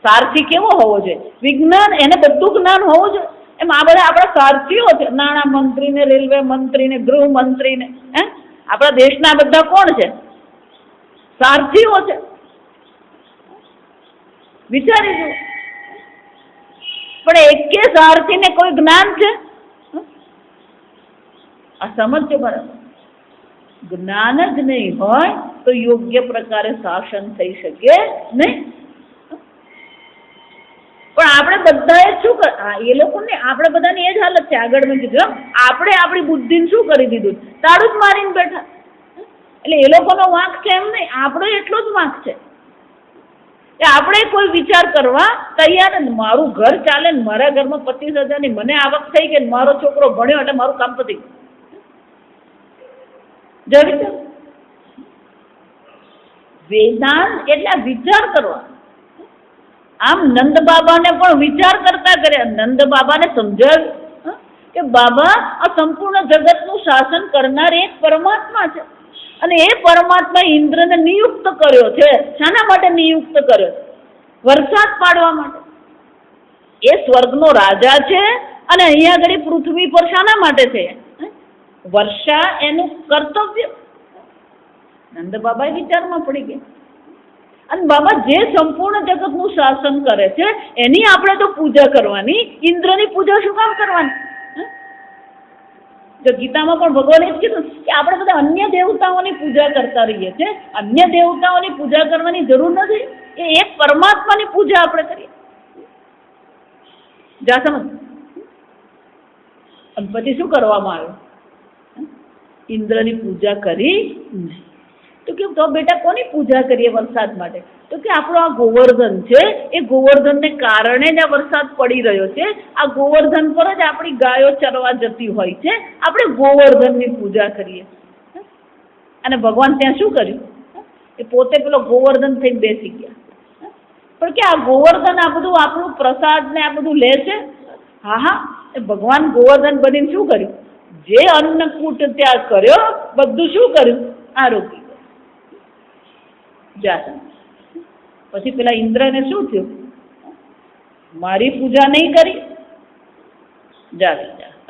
સારથી કેવો હોવો જોઈએ? વિજ્ઞાન, એને બધું જ્ઞાન હોવું જોઈએ. એમ આ બધા આપણા સારથીઓ છે. નાણાં મંત્રીને, રેલવે મંત્રીને, ગૃહમંત્રીને, આપણા દેશના બધા કોણ છે? સારથીઓ છે. વિચારી જુઓ. પણ એકે સારથીને કોઈ જ્ઞાન છે? આ સમજજો બરાબર. જ્ઞાન જ નહીં હોય તો યોગ્ય પ્રકારે શાસન થઈ શકે નહીં. પણ આપણે બધાએ શું એ લોકોને, આપણે બધાની એ જ હાલત છે. આગળ મેં કીધું આપણે આપણી બુદ્ધિને શું કરી દીધું? તાળું જ મારીને બેઠા. એટલે એ લોકોનો વાંક છે એમ નહીં, આપણો એટલો જ વાંક છે કે આપણે કોઈ વિચાર કરવા તૈયાર જ. મારું ઘર ચાલે ને, મારા ઘરમાં 25,000ની મને આવક થઈ ગઈ, મારો છોકરો ભણ્યો એટલે મારું કામ પતી ગયું. વેદાંત એટલે વિચાર કરવા. આમ નંદ બાબાને પણ વિચાર કરતા કર્યા. નંદ બાબાને સમજાવ્યું કે બાબા, આ સંપૂર્ણ જગતનું શાસન કરનાર એક પરમાત્મા છે અને એ પરમાત્મા ઇન્દ્રને નિયુક્ત કર્યો છે. શાના માટે નિયુક્ત કર્યો? વરસાદ પાડવા માટે. એ સ્વર્ગનો રાજા છે અને અહીંયા આગળ પૃથ્વી પર શાના માટે છે? વર્ષા એનું કર્તવ્ય. નંદ બાબા વિચારમાં પડી ગયા. અને બાબા જે સંપૂર્ણ જગતનું શાસન કરે છે એની આપણે તો પૂજા કરવાની, ઇન્દ્રની પૂજા શું કામ કરવાની? તો ગીતામાં પણ ભગવાને જ કીધું કે આપણે બધા અન્ય દેવતાઓની પૂજા કરતા રહીએ છીએ. અન્ય દેવતાઓની પૂજા કરવાની જરૂર નથી. એ એક પરમાત્માની પૂજા આપણે કરીએ. જા સમજ. અને પછી શું કરવામાં આવ્યું? ઇન્દ્રની પૂજા કરી. તો કે તો બેટા કોની પૂજા કરીએ વરસાદ માટે? તો કે આપણો આ ગોવર્ધન છે, એ ગોવર્ધનને કારણે જ આ વરસાદ પડી રહ્યો છે. આ ગોવર્ધન પર જ આપણી ગાયો ચરવા જતી હોય છે. આપણે ગોવર્ધનની પૂજા કરીએ. અને ભગવાન ત્યાં શું કર્યું? એ પોતે પેલો ગોવર્ધન થઈને બેસી ગયા. પણ કે આ ગોવર્ધન આ બધું આપણું પ્રસાદ ને આ બધું લે છે? હા હા, એ ભગવાન ગોવર્ધન બનીને શું કર્યું? જે અન્નકૂટ ત્યાગ કર્યો બધું શું કર્યું? આરોગી. પછી પેલા ઇન્દ્રને શું થયું? મારી પૂજા નહીં કરી.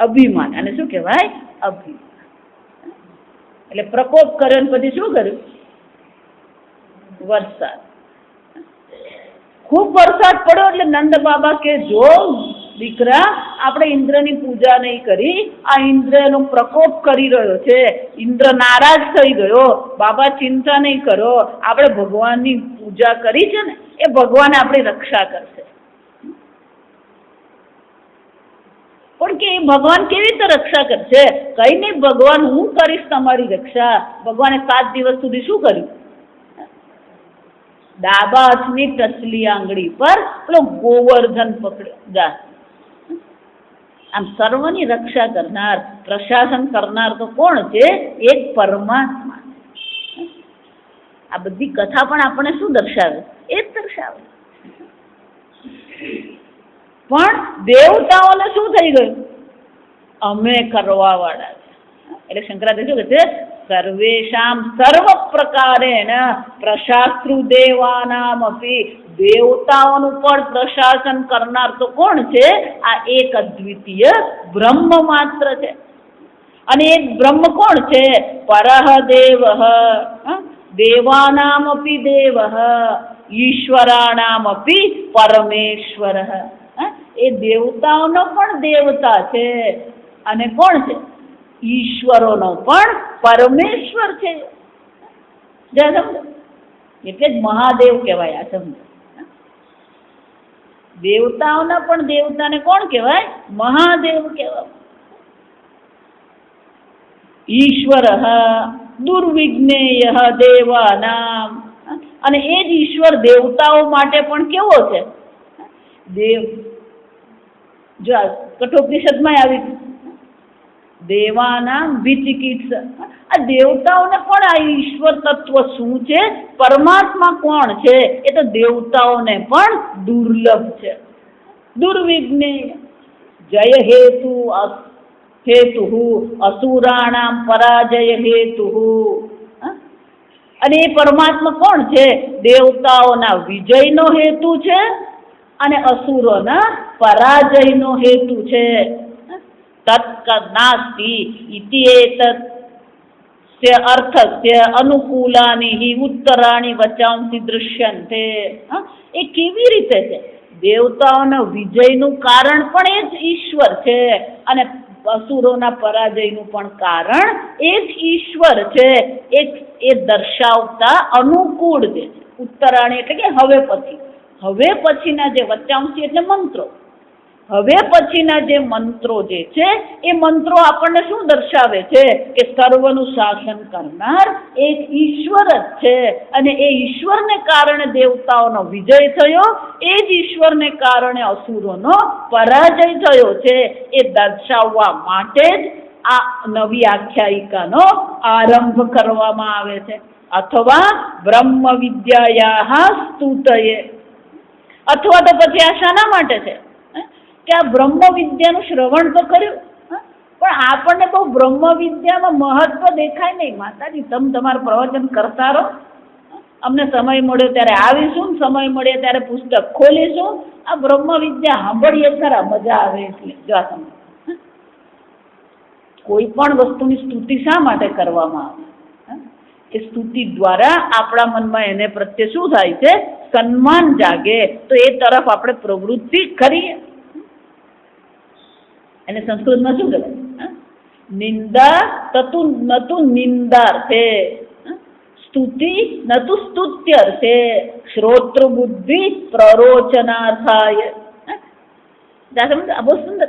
અભિમાન. અને શું કહેવાય? અભિમાન. એટલે પ્રકોપ કર્યો ને પછી શું કર્યું? વરસાદ. ખૂબ વરસાદ પડ્યો એટલે નંદ બાબા કે જો દીકરા, આપણે ઇન્દ્રની પૂજા નહીં કરી, આ ઇન્દ્ર એનો પ્રકોપ કરી રહ્યો છે, ઇન્દ્ર નારાજ થઈ ગયો. બાબા ચિંતા નહીં કરો, આપણે ભગવાનની પૂજા કરી છે ને, એ ભગવાન આપણી રક્ષા કરશે. પણ કે એ ભગવાન કેવી રીતે રક્ષા કરશે? કઈ નહીં, ભગવાન હું કરીશ તમારી રક્ષા. ભગવાને 7 દિવસ સુધી શું કર્યું? ડાબા હાથની ટચલી આંગળી પર પેલો ગોવર્ધન પકડ્યો. જા. આમ સર્વની રક્ષા કરનાર, પ્રશાસન કરનાર તો કોણ છે? એક પરમાત્મા. આ બધી કથા પણ આપણને શું દર્શાવે? એ જ દર્શાવે. પણ દેવતાઓને શું થઈ ગયું? અમે કરવા વાળા છે. એટલે શંકરાચાર્ય શું કહે છે? સર્વેશામ સર્વ પ્રકારેણ પ્રશાસ્ત્રુ દેવાનામ અપી. દેવતાઓનું પણ પ્રશાસન કરનાર તો કોણ છે? આ એક અદ્વિતીય બ્રહ્મ માત્ર છે. અને એક બ્રહ્મ કોણ છે? પરહ દેવ. દેવાનામ અપી દેવ, ઈશ્વરાણામ અપી પરમેશ્વર. એ દેવતાઓનો પણ દેવતા છે અને કોણ છે? ઈશ્વરોનો પણ પરમેશ્વર છે. એટલે જ મહાદેવ કહેવાય. આ સમજો. દેવતાઓના પણ દેવતાને કોણ કહેવાય? મહાદેવ કહેવાય. ઈશ્વર દુર્વિજ્ઞેય દેવાનામ. અને એ જ ઈશ્વર દેવતાઓ માટે પણ કેવો છે? દેવ. જો કઠોપનિષદમાં આવી દેવાનામ વિચિકિત્સ. આ દેવતાઓને પણ આ ઈશ્વર તત્વ શું છે, પરમાત્મા કોણ છે, એ તો દેવતાઓને પણ દુર્લભ છે. દુર્વિજ્ઞેય જય હેતુ અસુરાણામ પરાજય હેતુ. અને એ પરમાત્મા કોણ છે? દેવતાઓના વિજયનો હેતુ છે અને અસુરોના પરાજયનો હેતુ છે. તત્કનાસ્તિ ઇતિ એતસ્ય અર્થસ્ય અનુકૂલાની હિ ઉત્તરાણી વચાંસી દૃશ્યંતે. એ કેવી રીતે છે? દેવતાઓના વિજયનું કારણ પણ એ જ ઈશ્વર છે અને અસુરોના પરાજયનું પણ કારણ એ જ ઈશ્વર છે. એ દર્શાવતા અનુકૂળ જે છે, ઉત્તરાણી એટલે કે હવે પછીના જે વચાંસી એટલે મંત્રો, હવે પછીના જે મંત્રો જે છે એ મંત્રો આપણને શું દર્શાવે છે કે સર્વનું શાસન કરનાર એક ઈશ્વર જ છે અને એ ઈશ્વરને કારણે દેવતાઓનો વિજય થયો, એ જ ઈશ્વરને કારણે અસુરોનો પરાજય થયો છે. એ દર્શાવવા માટે જ આ નવી આખ્યાયિકાનો આરંભ કરવામાં આવે છે. અથવા બ્રહ્મ વિદ્યાયા સ્તુતયે, અથવા તો પછી આ શાના માટે છે કે આ બ્રહ્મ વિદ્યાનું શ્રવણ તો કર્યું, પણ આપણને બહુ બ્રહ્મ વિદ્યામાં મહત્વ દેખાય નહીં. માતાજી તમે તમારું પ્રવચન કરતા રહો, અમને સમય મળ્યો ત્યારે આવીશું, સમય મળે ત્યારે પુસ્તક ખોલીશું. આ બ્રહ્મ વિદ્યા સાંભળીએ ખરા, મજા આવે. એટલે જો તમે કોઈ પણ વસ્તુની સ્તુતિ શા માટે કરવામાં આવે? એ સ્તુતિ દ્વારા આપણા મનમાં એને પ્રત્યે શું થાય છે? સન્માન જાગે. તો એ તરફ આપણે પ્રવૃત્તિ કરીએ. એને સંસ્કૃતમાં શું કહેવાય? નિંદા નતુ નિંદાર્થે, સ્તુતિ નતુ સ્તુત્યર્થે, શ્રોતૃ બુદ્ધિ પ્રરોચનાર્થાય. બહુ સુંદર.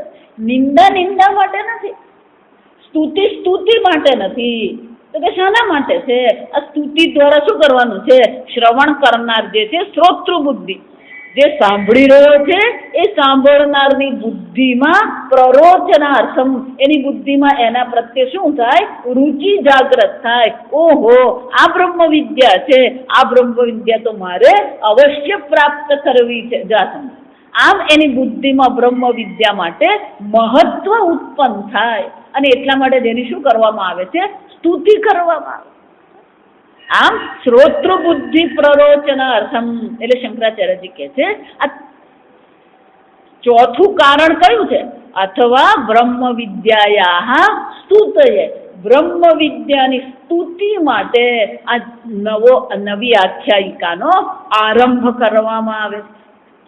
નિંદા માટે નથી, સ્તુતિ માટે નથી. તો કે શાના માટે છે? આ સ્તુતિ દ્વારા શું કરવાનું છે? શ્રવણ કરનાર જે છે, શ્રોતૃ બુદ્ધિ, જે સાંભળી રહ્યો છે એ સાંભળનારની બુદ્ધિમાં પ્રરોચનાર્થમ, એની બુદ્ધિમાં એના પ્રત્યે શું થાય? રુચિ જાગૃત થાય. ઓહો, આ બ્રહ્મ વિદ્યા છે, આ બ્રહ્મ વિદ્યા તો મારે અવશ્ય પ્રાપ્ત કરવી છે. આમ એની બુદ્ધિમાં બ્રહ્મ વિદ્યા માટે મહત્વ ઉત્પન્ન થાય અને એટલા માટે જેની શું કરવામાં આવે છે? સ્તુતિ કરવામાં આવે. આમ શ્રોતૃ બુદ્ધિ પ્રરોચનાર્થમ એટલે શંકરાચાર્યજી કહે છે આ ચોથું કારણ કયું છે? અથવા બ્રહ્મ વિદ્યાયા સ્તુતયે, બ્રહ્મ વિદ્યાની સ્તુતિ માટે આ નવી આખ્યાયિકાનો આરંભ કરવામાં આવે.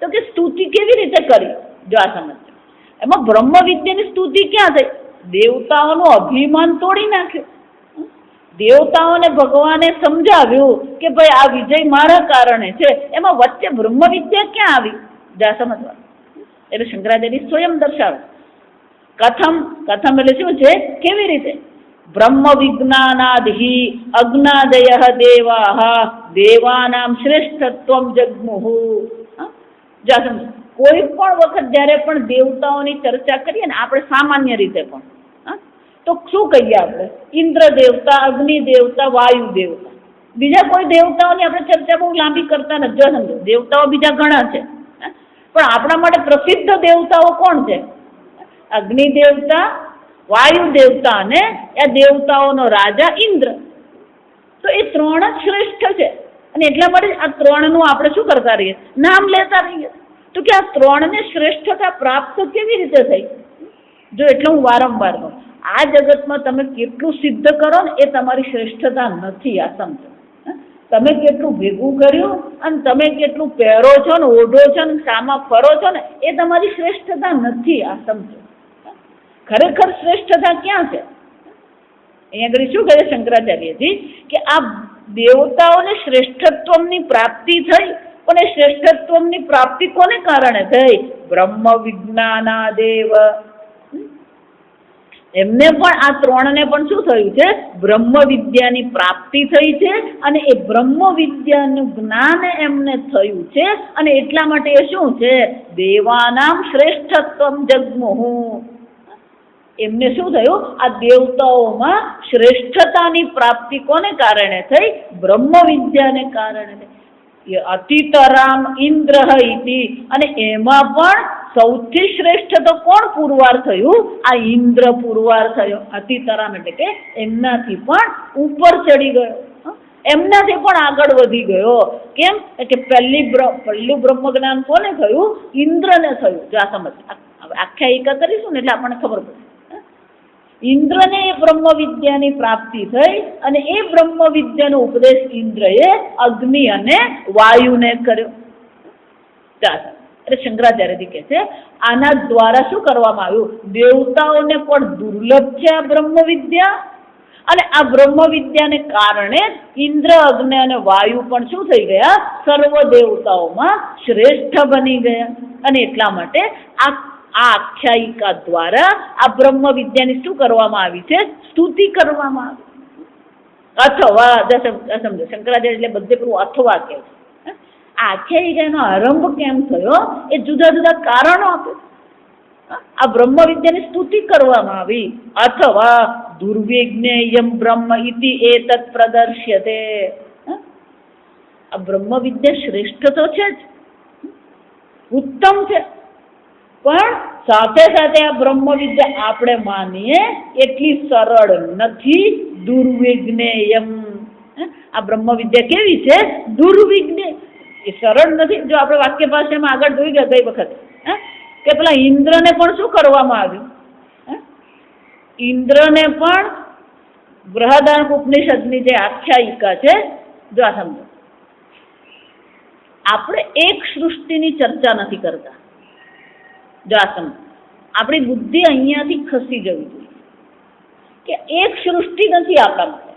તો કે સ્તુતિ કેવી રીતે કરી? જો આ સમજો. એમાં બ્રહ્મ વિદ્યાની સ્તુતિ ક્યાં થઈ? દેવતાઓનું અભિમાન તોડી નાખ્યું. દેવતાઓને ભગવાને સમજાવ્યું કે ભાઈ આ વિજય મારા કારણે છે. એમાં વચ્ચે બ્રહ્મ વિદ્યા ક્યાં આવી? જા સમજવા. એટલે શંકરાચાર્ય સ્વયં દર્શાવે. કથમ એટલે શું છે? કેવી રીતે? બ્રહ્મ વિજ્ઞાનાદિ અજ્ઞાદય દેવા દેવાનામ શ્રેષ્ઠત્વમ જગ્મુહુ. જા સમજ. કોઈ પણ વખત જયારે પણ દેવતાઓની ચર્ચા કરીએ ને આપણે, સામાન્ય રીતે પણ, તો શું કહીએ આપણે? ઇન્દ્ર દેવતા, અગ્નિ દેવતા, વાયુ દેવતા. બીજા કોઈ દેવતાઓની આપણે ચર્ચા બહુ લાંબી કરતા નથી. સમજો, દેવતાઓ બીજા ઘણા છે, પણ આપણા માટે પ્રસિદ્ધ દેવતાઓ કોણ છે? અગ્નિ દેવતા, વાયુ દેવતા અને એ દેવતાઓનો રાજા ઇન્દ્ર. તો એ ત્રણ જ શ્રેષ્ઠ છે અને એટલા માટે આ ત્રણનું આપણે શું કરતા રહીએ? નામ લેતા રહીએ. તો કે આ ત્રણને શ્રેષ્ઠતા પ્રાપ્ત કેવી રીતે થઈ? જો એટલે હું વારંવાર કહું, આ જગતમાં તમે કેટલું સિદ્ધ કરો ને એ તમારી શ્રેષ્ઠતા નથી. આ સમજો. તમે કેટલું ભેગું કર્યું અને તમે કેટલું પહેરો છો ને, ઓઢો છો ને, સામા ફરો છો ને, એ તમારી શ્રેષ્ઠતા નથી. આ સમજો. ખરેખર શ્રેષ્ઠતા ક્યાં છે? અહીંયા આગળ શું કહે શંકરાચાર્યજી કે આ દેવતાઓને શ્રેષ્ઠત્વની પ્રાપ્તિ થઈ, પણ એ શ્રેષ્ઠત્વની પ્રાપ્તિ કોને કારણે થઈ? બ્રહ્મ વિજ્ઞાનાદેવ. એમને પણ આ ત્રણને પણ શું થયું છે? બ્રહ્મ વિદ્યાની પ્રાપ્તિ થઈ છે અને એ બ્રહ્મ વિદ્યાનું જ્ઞાન એમને થયું છે અને એટલા માટે એ શું છે? દેવાનામ શ્રેષ્ઠત્વમ જગ્મુહુ. એમને શું થયું? આ દેવતાઓમાં શ્રેષ્ઠતાની પ્રાપ્તિ કોને કારણે થઈ? બ્રહ્મ વિદ્યાને કારણે થઈ. અતિતરામ ઇન્દ્ર ઇતિ, અને એમાં પણ સૌથી શ્રેષ્ઠ તો કોણ પુરવાર થયું? આ ઇન્દ્ર પુરવાર થયો. અતિતરામ એટલે કે એમનાથી પણ ઉપર ચડી ગયો, એમનાથી પણ આગળ વધી ગયો. કેમ કે પહેલું બ્રહ્મ જ્ઞાન કોને થયું? ઇન્દ્રને થયું. જો આ સમજ આખ્યાયિકા કરીશું ને એટલે આપણને ખબર પડે. ઇન્દ્રને એ બ્રહ્મ વિદ્યાની પ્રાપ્તિ થઈ, અને એ બ્રહ્મ વિદ્યાનો ઉપદેશ ઇન્દ્રએ અગ્નિ અને વાયુને કર્યો. એટલે શંકરાચાર્યજી કહે છે આના દ્વારા શું કરવામાં આવ્યું? દેવતાઓને પણ દુર્લભ છે આ બ્રહ્મ વિદ્યા, અને આ બ્રહ્મ વિદ્યાને કારણે ઇન્દ્ર, અગ્નિ અને વાયુ પણ શું થઈ ગયા? સર્વ દેવતાઓમાં શ્રેષ્ઠ બની ગયા. અને એટલા માટે આ આખ્યાયિકા દ્વારા આ બ્રહ્મ વિદ્યાની શું કરવામાં આવી છે? સ્તુતિ કરવામાં આવી. અથવા સમજો શંકરાચાર્ય એટલે બધે પૂરું અથવા કહે છે. આ આખ્યાયિકાનો આરંભ કેમ થયો? એ જુદા જુદા કારણો આપે. આ બ્રહ્મ વિદ્યાની સ્તુતિ કરવામાં આવી. અથવા દુર્વિજ્ઞેયમ બ્રહ્મ ઇતિ એતત પ્રદર્શ્યતે. આ બ્રહ્મ વિદ્યા શ્રેષ્ઠ તો છે જ, ઉત્તમ છે, પણ સાથે સાથે આ બ્રહ્મ વિદ્યા આપણે માનીએ એટલી સરળ નથી. દુર્વિજ્ઞેયમ. આ બ્રહ્મ વિદ્યા કેવી છે? દુર્વિજ્ઞ. એ સરળ નથી. જો આપણે વાક્ય ભાષામાં આગળ જોઈ ગયા ગઈ વખત કે પેલા ઇન્દ્રને પણ શું કરવામાં આવ્યું? ઇન્દ્રને પણ બૃહદારણ્યક ઉપનિષદની જે આખ્યાયિકા છે, જો આ સમજો, આપણે એક સૃષ્ટિની ચર્ચા નથી કરતા. જો આ સમજો, આપણી બુદ્ધિ અહીંયાથી ખસી જવી જોઈએ કે એક સૃષ્ટિ નથી આપણા માટે.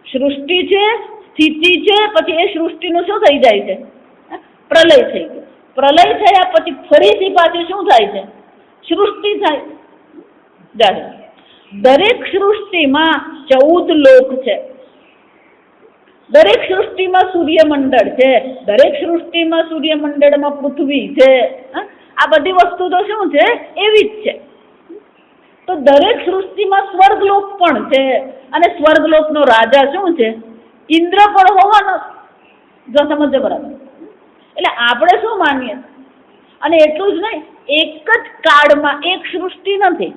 સૃષ્ટિ છે, સ્થિતિ છે, પછી એ સૃષ્ટિનું શું થઈ જાય છે? પ્રલય થઈ ગયો. પ્રલય થયા પછી ફરીથી પાછી શું થાય છે? સૃષ્ટિ થાય. દરેક સૃષ્ટિમાં 14 લોક છે, દરેક સૃષ્ટિમાં સૂર્યમંડળ છે, દરેક સૃષ્ટિમાં સૂર્યમંડળમાં પૃથ્વી છે. આ બધી વસ્તુ તો શું છે? એવી જ છે. તો દરેક સૃષ્ટિમાં સ્વર્ગલોક પણ છે, અને સ્વર્ગલોકનો રાજા શું છે? ઇન્દ્ર પણ હોવાનો. જો સમજો બરાબર. એટલે આપણે શું માનીએ? અને એટલું જ નહીં, એક જ કાળમાં એક સૃષ્ટિ નથી.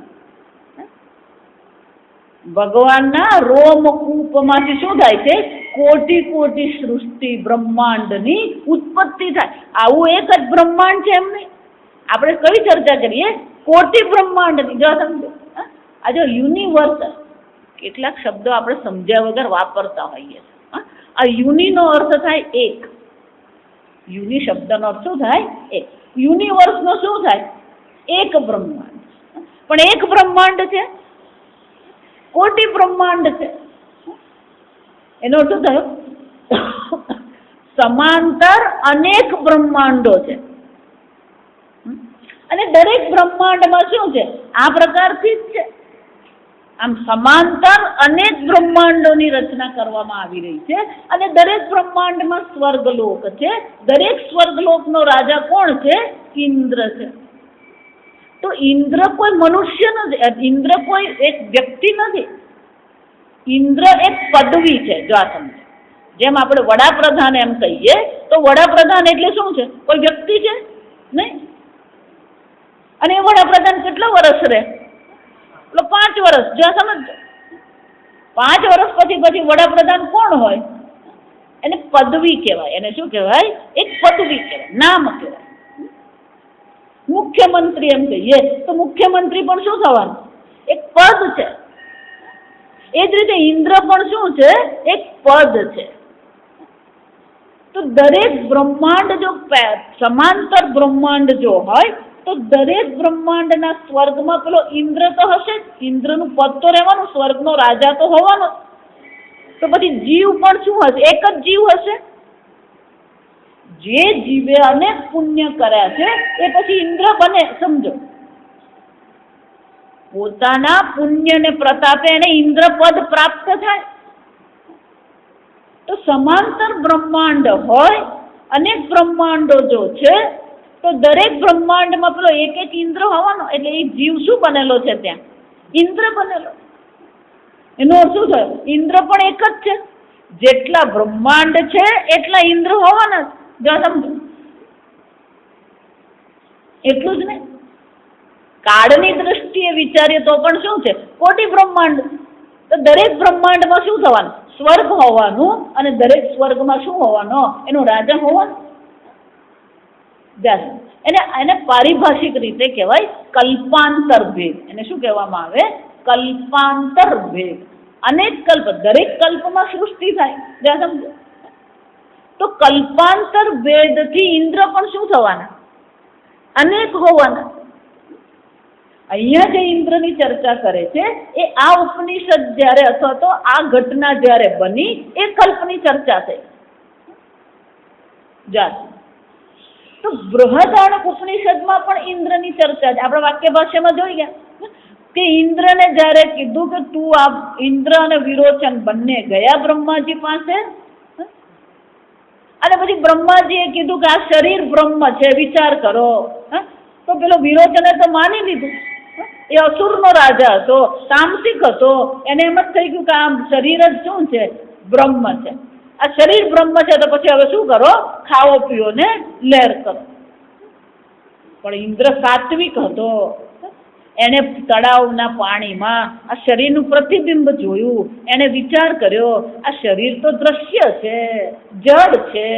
ભગવાનના રોમકૂપમાંથી શું થાય છે? કોટી કોટી સૃષ્ટિ બ્રહ્માંડની ઉત્પત્તિ થાય. આવું એક જ બ્રહ્માંડ છે એમ નહીં. આપણે કઈ ચર્ચા કરીએ? કોટી બ્રહ્માંડની. જો સમજો, આ જો યુનિવર્સલ, કેટલાક શબ્દો આપણે સમજ્યા વગર વાપરતા હોઈએ. આ યુનિનો અર્થ થાય એક. યુનિ શબ્દનો અર્થ શું થાય? એક. યુનિવર્સનો શું થાય? એક બ્રહ્માંડ. પણ એક બ્રહ્માંડ છે, કોટી બ્રહ્માંડ છે. એનો અર્થ થયો સમાંતર અનેક બ્રહ્માંડો છે, અને દરેક બ્રહ્માંડમાં શું છે? આ પ્રકારથી જ છે. આમ સમાંતર અનેક બ્રહ્માંડોની રચના કરવામાં આવી રહી છે, અને દરેક બ્રહ્માંડમાં સ્વર્ગલોક છે. દરેક સ્વર્ગલોકનો રાજા કોણ છે? ઇન્દ્ર છે. તો ઇન્દ્ર કોઈ મનુષ્ય નથી, ઇન્દ્ર કોઈ એક વ્યક્તિ નથી. ઇન્દ્ર એક પદવી છે. જો આ સમજો, જેમ આપણે વડાપ્રધાન એમ કહીએ, તો વડાપ્રધાન એટલે શું છે? કોઈ વ્યક્તિ છે નહીં. અને એ વડાપ્રધાન કેટલા વર્ષ રહે? 5 વર્ષ. જો આ સમજો, 5 વર્ષ પછી વડાપ્રધાન કોણ હોય? એને પદવી કહેવાય. એને શું કહેવાય? એક પદવી કહેવાય, નામ કહેવાય. મુખ્યમંત્રી એમ કહીએ તો મુખ્યમંત્રી પણ શું થવાનું? એક પદ છે. એ જ રીતે ઇન્દ્ર પણ શું છે? એક પદ છે. તો દરેક બ્રહ્માંડ જો સમાંતર બ્રહ્માંડ જો હોય, તો દરેક બ્રહ્માંડના સ્વર્ગમાં પેલો ઇન્દ્ર તો હશે જ. ઇન્દ્રનું પદ તો રહેવાનું, સ્વર્ગનો રાજા તો હોવાનો. તો પછી જીવ પણ શું હશે? એક જ જીવ હશે. જે જીવે અનેક પુણ્ય કર્યા છે એ પછી ઇન્દ્ર બને. સમજો, પોતાના પુણ્યને પ્રતાપે એને ઇન્દ્ર પદ પ્રાપ્ત થાય. તો સમાંતર બ્રહ્માંડ હોય, અનેક બ્રહ્માંડો જો છે, તો દરેક બ્રહ્માંડમાં પેલો એક એક ઇન્દ્ર હોવાનો. એટલે એ જીવ શું બનેલો છે? ત્યાં ઇન્દ્ર બનેલો. એનો અર્થ શું થયો? ઇન્દ્ર પણ એક જ છે. જેટલા બ્રહ્માંડ છે એટલા ઇન્દ્ર હોવાના. જો સમજો, એટલું જ નહીં. કાળની દ્રષ્ટિએ વિચારીએ તો પણ શું છે? કોટી બ્રહ્માંડ. તો દરેક બ્રહ્માંડમાં શું થવાનું? સ્વર્ગ હોવાનું. અને દરેક સ્વર્ગમાં શું હોવાનો? એનો રાજા હોવાનો. એને પારિભાષિક રીતે કહેવાય કલ્પાંતર ભેદ. એને શું કહેવામાં આવે? કલ્પાંતર ભેદ. અનેક કલ્પ, દરેક કલ્પમાં સૃષ્ટિ થાય. જ્યાં સમજો તો કલ્પાંતર ભેદથી ઇન્દ્ર પણ શું થવાના? અનેક હોવાના. અહીંયા જે ઇન્દ્રની ચર્ચા કરે છે એ આ ઉપનિષદ જ્યારે અથવા તો આ ઘટના જ્યારે બની એ કલ્પની ચર્ચા થઈ. તો બૃહદારણ્યક ઉપનિષદમાં પણ ઇન્દ્રની ચર્ચા છે. આપણે વાક્ય ભાષ્યમાં જોઈ ગયા કે ઇન્દ્રને જ્યારે કીધું કે તું આ ઇન્દ્ર અને વિરોચન બંને ગયા બ્રહ્માજી પાસે, અને પછી બ્રહ્માજીએ કીધું કે આ શરીર બ્રહ્મ છે, વિચાર કરો. તો પેલો વિરોચને તો માની લીધું. એ અસુરનો રાજા હતો, તામસિક હતો. એને એમ જ થઈ ગયું કે આ શરીર જ શું છે? બ્રહ્મ છે. આ શરીર બ્રહ્મ છે તો પછી હવે શું કરો? ખાઓ પીઓ ને લહેર કરો. પણ ઇન્દ્ર સાત્વિક હતો. એને તળાવના પાણીમાં આ શરીરનું પ્રતિબિંબ જોયું. એને વિચાર કર્યો આ શરીર તો દ્રશ્ય છે, જડ છે,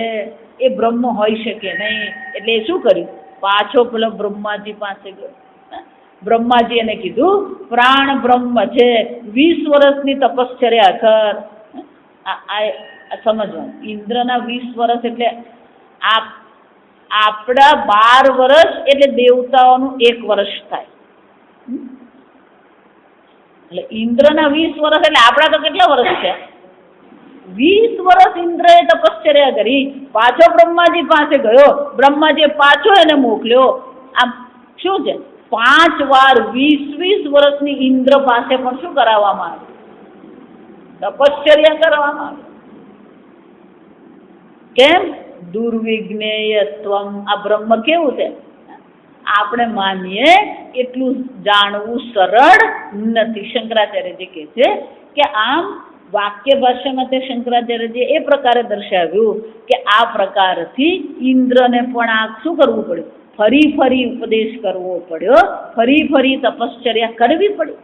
એ બ્રહ્મ હોઈ શકે નહીં. એટલે એ શું કર્યું? પાછો પેલો બ્રહ્માજી પાસે ગયો. બ્રહ્માજી એને કીધું પ્રાણ બ્રહ્મ છે, 20 વર્ષની તપશ્ચર્યા કર. સમજવાનું, ઇન્દ્રના 20 વર્ષ એટલે આપણા 12 વર્ષ એટલે દેવતાઓનું 1 વર્ષ થાય. એટલે ઇન્દ્રના 20 વર્ષ એટલે આપણા તો કેટલા વર્ષ છે? 20 વર્ષ ઇન્દ્રએ તપશ્ચર્યા કરી. પાછો બ્રહ્માજી પાસે ગયો. બ્રહ્માજીએ પાછો એને મોકલ્યો. આમ શું છે? 5 વાર 20 વર્ષની ઇન્દ્ર પાસે પણ શું કરાવવામાં આવે? તપશ્ચર્યા કરવામાં આવે. કેમ? દુર્વિજ્ઞેયત્વમ. આ બ્રહ્મ કેવું છે? આપણે માનીએ એટલું જાણવું સરળ નથી. શંકરાચાર્યજી કહે છે કે આમ વાક્ય ભાષામાં તે શંકરાચાર્યજી એ પ્રકારે દર્શાવ્યું કે આ પ્રકારથી ઇન્દ્રને પણ આ શું કરવું પડ્યું? ફરી ઉપદેશ કરવો પડ્યો, ફરી તપશ્ચર્યા કરવી પડી,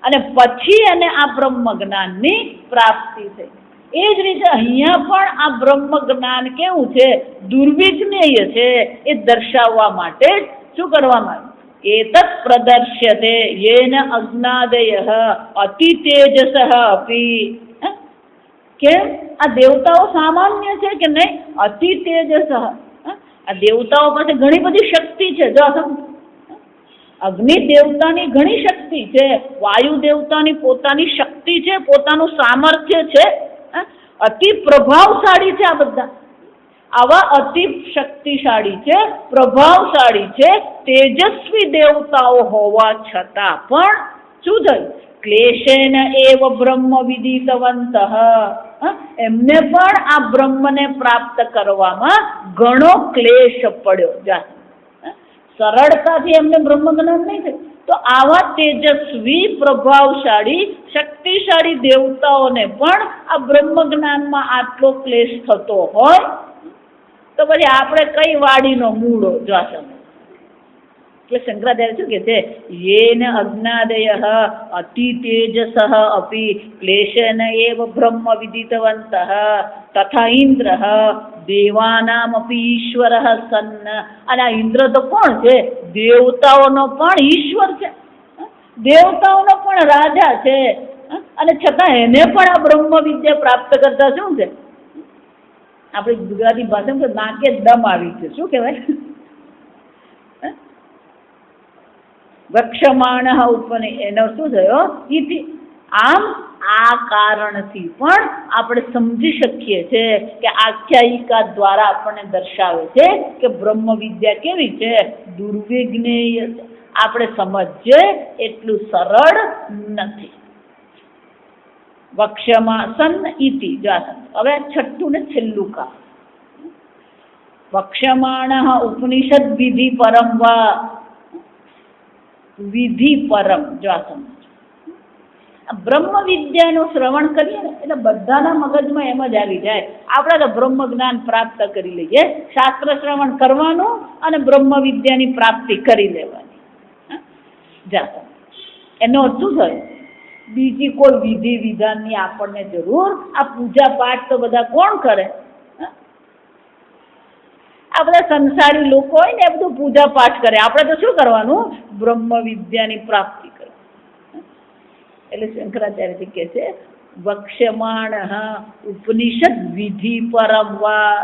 અને પછી એને આ બ્રહ્મ જ્ઞાનની પ્રાપ્તિ થઈ. એ જ રીતે અહીંયા પણ આ બ્રહ્મ જ્ઞાન કેવું છે? દુર્વિજ્ઞેય છે. એ દર્શાવવા માટે શું કરવામાં આવ્યું? એતત પ્રદર્શ્યતે યેન અજ્ઞાદયઃ અતિ તેજસઃ અપી. કેમ? આ દેવતાઓ સામાન્ય છે કે નહીં? અતિ તેજસઃ. આ દેવતાઓ પાસે ઘણી બધી શક્તિ છે. જો અગ્નિ દેવતાની ઘણી શક્તિ છે, વાયુ દેવતાની પોતાની શક્તિ છે, પોતાનું સામર્થ્ય છે, અતિ પ્રભાવશાળી છે. આ બધા આવા અતિ શક્તિશાળી છે, પ્રભાવશાળી છે, તેજસ્વી દેવતાઓ હોવા છતાં પણ શું થયું? ક્લેશેન એવ બ્રહ્મ વિદિતવંતઃ. એમને પણ આ બ્રહ્મને પ્રાપ્ત કરવામાં ઘણો ક્લેશ પડ્યો. સરળતાથી એમને બ્રહ્મ જ્ઞાન નહીં થયું. તો આવા તેજસ્વી, પ્રભાવશાળી, શક્તિશાળી દેવતાઓને પણ આ બ્રહ્મ જ્ઞાનમાં આટલો ક્લેશ થતો હોય તો પછી આપણે કઈ વાડીનો મૂળો? જોશો એટલે શંકરાચાર્ય શું કે છે? યેન અજ્ઞાદયઃ અતિ તેજસઃ અપી ક્લેશેન એવ બ્રહ્મ વિદિતવંતઃ તથા ઇન્દ્રઃ દેવાનામ અપી ઈશ્વરઃ સન્ન. અને આ ઇન્દ્ર તો કોણ છે? દેવતાઓનો પણ ઈશ્વર છે, દેવતાઓનો પણ રાજા છે. અને છતાં એને પણ આ બ્રહ્મ વિદ્યા પ્રાપ્ત કરતા શું છે? આપણી ગુજરાતી ભાષામાં નાકે દમ આવી છે. શું કહેવાય? વક્ષમાણ ઉપને. એનો શું થયો? ઇતિ. આમ આ કારણથી પણ આપણે સમજી શકીએ છીએ કે આખ્યાયિકા દ્વારા આપણને દર્શાવે છે કે બ્રહ્મ વિદ્યા કેવી છે? દુર્વિજ્ઞેય છે. આપણે સમજીએ એટલું સરળ નથી. વક્ષ્યમાસન ઇતિ. હવે છઠ્ઠું ને છેલ્લું કા. વક્ષ્યમાણ ઉપનિષદ વિધિ પરમ વા. વિધિ પરમ. જો સમજો બ્રહ્મ વિદ્યાનું શ્રવણ કરીએ ને એટલે બધાના મગજમાં એમ જ આવી જાય, આપણે તો બ્રહ્મ જ્ઞાન પ્રાપ્ત કરી લઈએ. શાસ્ત્ર શ્રવણ કરવાનું અને બ્રહ્મ વિદ્યાની પ્રાપ્તિ કરી લેવાની. જા એનો અર્થ શું થયો? બીજી કોઈ વિધિ વિધાનની આપણને જરૂર, આ પૂજા પાઠ તો બધા કોણ કરે? આ બધા સંસારી લોકો હોય ને એ બધું પૂજા પાઠ કરે, આપણે તો શું કરવાનું? બ્રહ્મ વિદ્યાની પ્રાપ્તિ કરવાની. એટલે શંકરાચાર્યજી કહે છે વક્ષ્યમાણ ઉપનિષદ વિધિ પરમવા.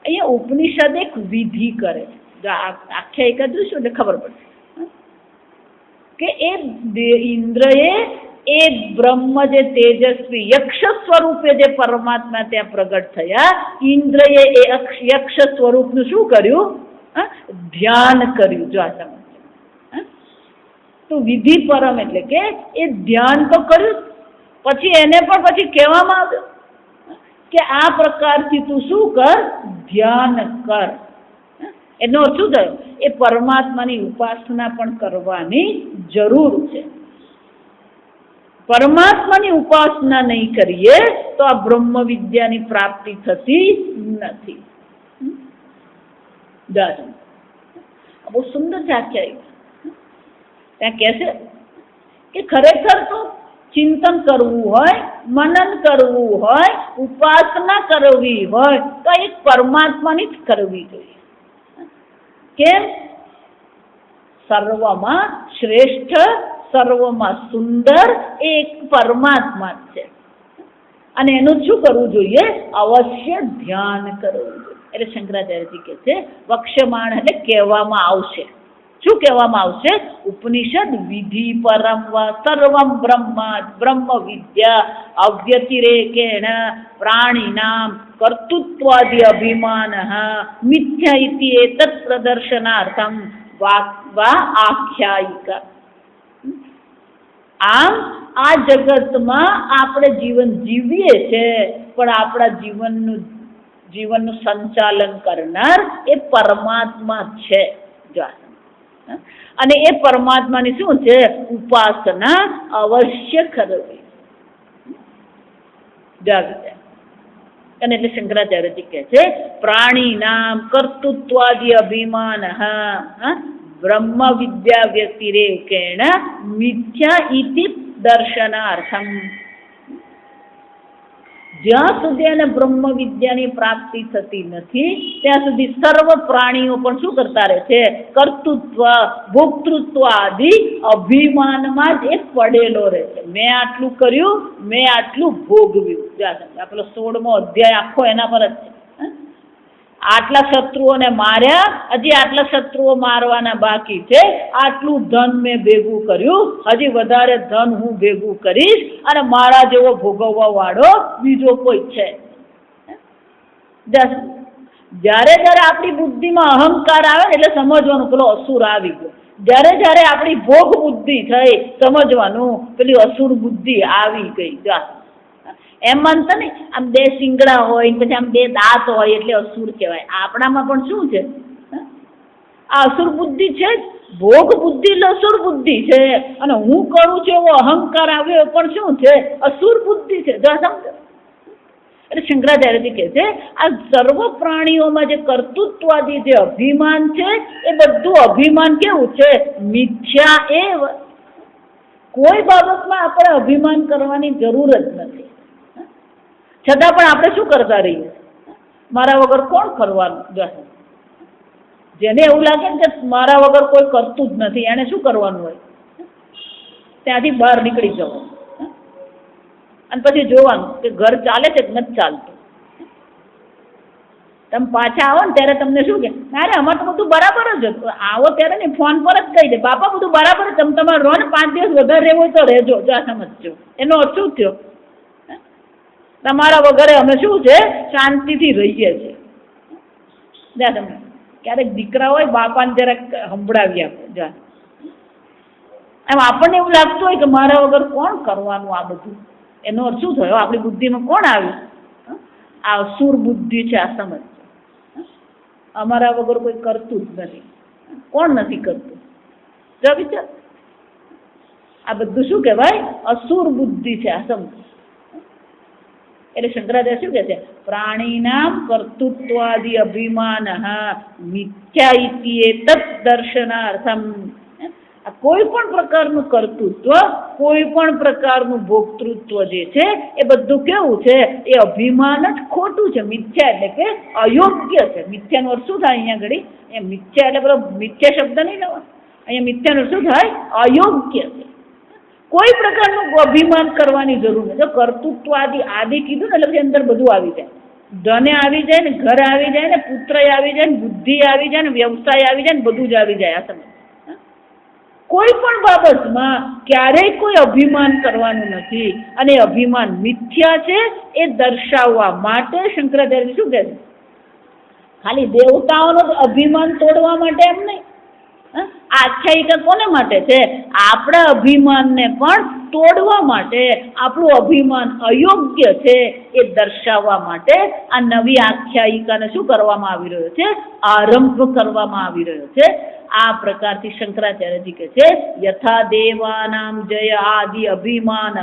અહીંયા ઉપનિષદ એક વિધિ કરે છે. આખ્યાયિકા જોઈશું એટલે ખબર પડશે કે એ ઇન્દ્રએ એ બ્રહ્મ જે તેજસ્વી યક્ષ સ્વરૂપે જે પરમાત્મા ત્યાં પ્રગટ થયા, ઇન્દ્રએ એ યક્ષ સ્વરૂપનું શું કર્યું? ધ્યાન કર્યું. જો આ સમજ તો વિધિ પરમ એટલે કે એ ધ્યાન તો કર્યું, પછી એને પણ પછી કહેવામાં આવ્યું કે આ પ્રકારથી તું શું કર? ધ્યાન કર. એનો અર્થ શું થયો? એ પરમાત્માની ઉપાસના પણ કરવાની જરૂર છે. પરમાત્માની ઉપાસના નહીં કરીએ તો આ બ્રહ્મ વિદ્યાની પ્રાપ્તિ થતી નથી. બહુ સુંદર વ્યાખ્યા ત્યાં કહે છે કે ખરેખર તો ચિંતન કરવું હોય, મનન કરવું હોય, ઉપાસના કરવી હોય તો એક પરમાત્માની જ કરવી જોઈએ. કેમ? સર્વમાં શ્રેષ્ઠ, સર્વમાં સુંદર એ એક પરમાત્મા જ છે. અને એનું શું કરવું જોઈએ? અવશ્ય ધ્યાન કરવું જોઈએ. એટલે શંકરાચાર્યજી કહે છે વક્ષ્યમાણ એટલે કહેવામાં આવશે. શું કહેવામાં આવશે? ઉપનિષદ વિધિ પરમ સર્વમ બ્રહ્મ વિદ્યા અવ્યતિરેકેણ પ્રાણીનામ કર્તૃત્વાદિ અભિમાન મિથ્યા ઇતિ એતત પ્રદર્શનાર્થમ વા આખ્યાયિકા. આમ આ જગતમાં આપણે જીવન જીવીએ છીએ, પણ આપણા જીવનનું સંચાલન કરનાર એ પરમાત્મા છે. અને એ પરમાત્માની શું છે? ઉપાસના અવશ્ય કરવી. અને એટલે શંકરાચાર્યજી કહે છે પ્રાણી નામ કર્તૃત્વાદિ અભિમાન બ્રહ્મ વિદ્યા વ્યતિરેકેણ મિથ્યા ઇતિ દર્શનાર્થમ. જ્યાં સુધી એને બ્રહ્મ વિદ્યાની પ્રાપ્તિ થતી નથી ત્યાં સુધી સર્વ પ્રાણીઓ પણ શું કરતા રહે છે? કર્તૃત્વ, ભોક્તૃત્વ આદિ અભિમાનમાં જ એ પડેલો રહે છે. મેં આટલું કર્યું, મેં આટલું ભોગવ્યું. આ પેલો 16મો અધ્યાય આખો એના પર જ છે. આટલા શત્રુઓને માર્યા, હજી આટલા શત્રુઓ મારવાના બાકી છે. આટલું ધન મેં ભેગું કર્યું, હજી વધારે ધન હું ભેગું કરીશ, અને મારા જેવો ભોગવવા વાળો બીજો કોઈ છે. જ્યારે જ્યારે આપણી બુદ્ધિમાં અહંકાર આવે એટલે સમજવાનું પેલો અસુર આવી ગયો. જ્યારે જ્યારે આપણી ભોગ બુદ્ધિ થઈ સમજવાનું પેલી અસુર બુદ્ધિ આવી ગઈ. એમ માનતો ને આમ 2 શિંગડા હોય પછી આમ 2 દાંત હોય એટલે અસુર કહેવાય. આપણામાં પણ શું છે? આ અસુર બુદ્ધિ છે. ભોગ બુદ્ધિ અસુર બુદ્ધિ છે, અને હું કરું છું એવો અહંકાર આવ્યો એ પણ શું છે? અસુર બુદ્ધિ છે. સમજો. એટલે શંકરાચાર્યજી કહે છે આ સર્વ પ્રાણીઓમાં જે કર્તૃત્વાદી જે અભિમાન છે એ બધું અભિમાન કેવું છે? મિથ્યા એવ. કોઈ બાબતમાં આપણે અભિમાન કરવાની જરૂર જ નથી. છતાં પણ આપણે શું કરતા રહીએ? મારા વગર કોણ કરવાનું? જેને એવું લાગે ને કે મારા વગર કોઈ કરતું જ નથી, એને શું કરવાનું હોય? ત્યાંથી બહાર નીકળી જવાનું અને પછી જોવાનું કે ઘર ચાલે છે કે નથી ચાલતું. તમે પાછા આવો ને ત્યારે તમને શું કે અરે અમારે તો બધું બરાબર જ હતું. આવો ત્યારે ને ફોન પર જ કહી દે બાપા બધું બરાબર, તમે તમારે રહો ને 5 દિવસ વધારે રહેવું હોય તો રહેજો. જો આ સમજજો. એનો અર્થ શું થયો? તમારા વગરે અમે શું છે? શાંતિથી રહીએ છીએ. તમે ક્યારેક દીકરા હોય બાપાને જરાક સંભળાવી આપો. એમ આપણને એવું લાગતું હોય કે મારા વગર કોણ કરવાનું આ બધું. એનો અર્થ શું થયો? આપણી બુદ્ધિમાં કોણ આવ્યું? આ અસુર બુદ્ધિ છે. આ સમજ. અમારા વગર કોઈ કરતું જ નથી. કોણ નથી કરતું? જો વિચાર. આ બધું શું કહેવાય? અસુર બુદ્ધિ છે. આ સમજ. એટલે શંકરાચાર્ય શું કહે છે? પ્રાણીનામ કર્તૃત્વાદિ અભિમાન મિથ્યા ઇતિ એતત દર્શનાર્થમ. આ કોઈ પણ પ્રકારનું કર્તૃત્વ, કોઈ પણ પ્રકારનું ભોક્તૃત્વ જે છે એ બધું કેવું છે? એ અભિમાન જ ખોટું છે. મિથ્યા એટલે કે અયોગ્ય છે. મિથ્યાનો અર્થ શું થાય અહીંયા ઘડી? એ મિથ્યા એટલે પેલો મિથ્યા શબ્દ નહીં લેવાનો. અહીંયા મિથ્યાનો અર્થ શું થાય? અયોગ્ય છે. કોઈ પ્રકારનું અભિમાન કરવાની જરૂર નથી. જો કર્તૃત્વ આદિ કીધું ને એટલે અંદર બધું આવી જાય. ધને આવી જાય ને, ઘર આવી જાય ને, પુત્ર આવી જાય ને, બુદ્ધિ આવી જાય ને, વ્યવસાય આવી જાય ને, બધું જ આવી જાય. આ સમય કોઈ પણ બાબતમાં ક્યારેય કોઈ અભિમાન કરવાનું નથી. અને અભિમાન મિથ્યા છે એ દર્શાવવા માટે શંકરાચાર્ય શું કહે છે? ખાલી દેવતાઓનો અભિમાન તોડવા માટે એમ નહીં. આખ્યાયિકા કોને માટે છે? આપણા અભિમાનને પણ તોડવા માટે. આપણું અભિમાન અયોગ્ય છે એ દર્શાવવા માટે આ નવી આખ્યાયિકાને શું કરવામાં આવી રહ્યો છે? આરંભ કરવામાં આવી રહ્યો છે. આ પ્રકારથી શંકરાચાર્યજી કહે છે યથા દેવાનામ જય આદિ અભિમાન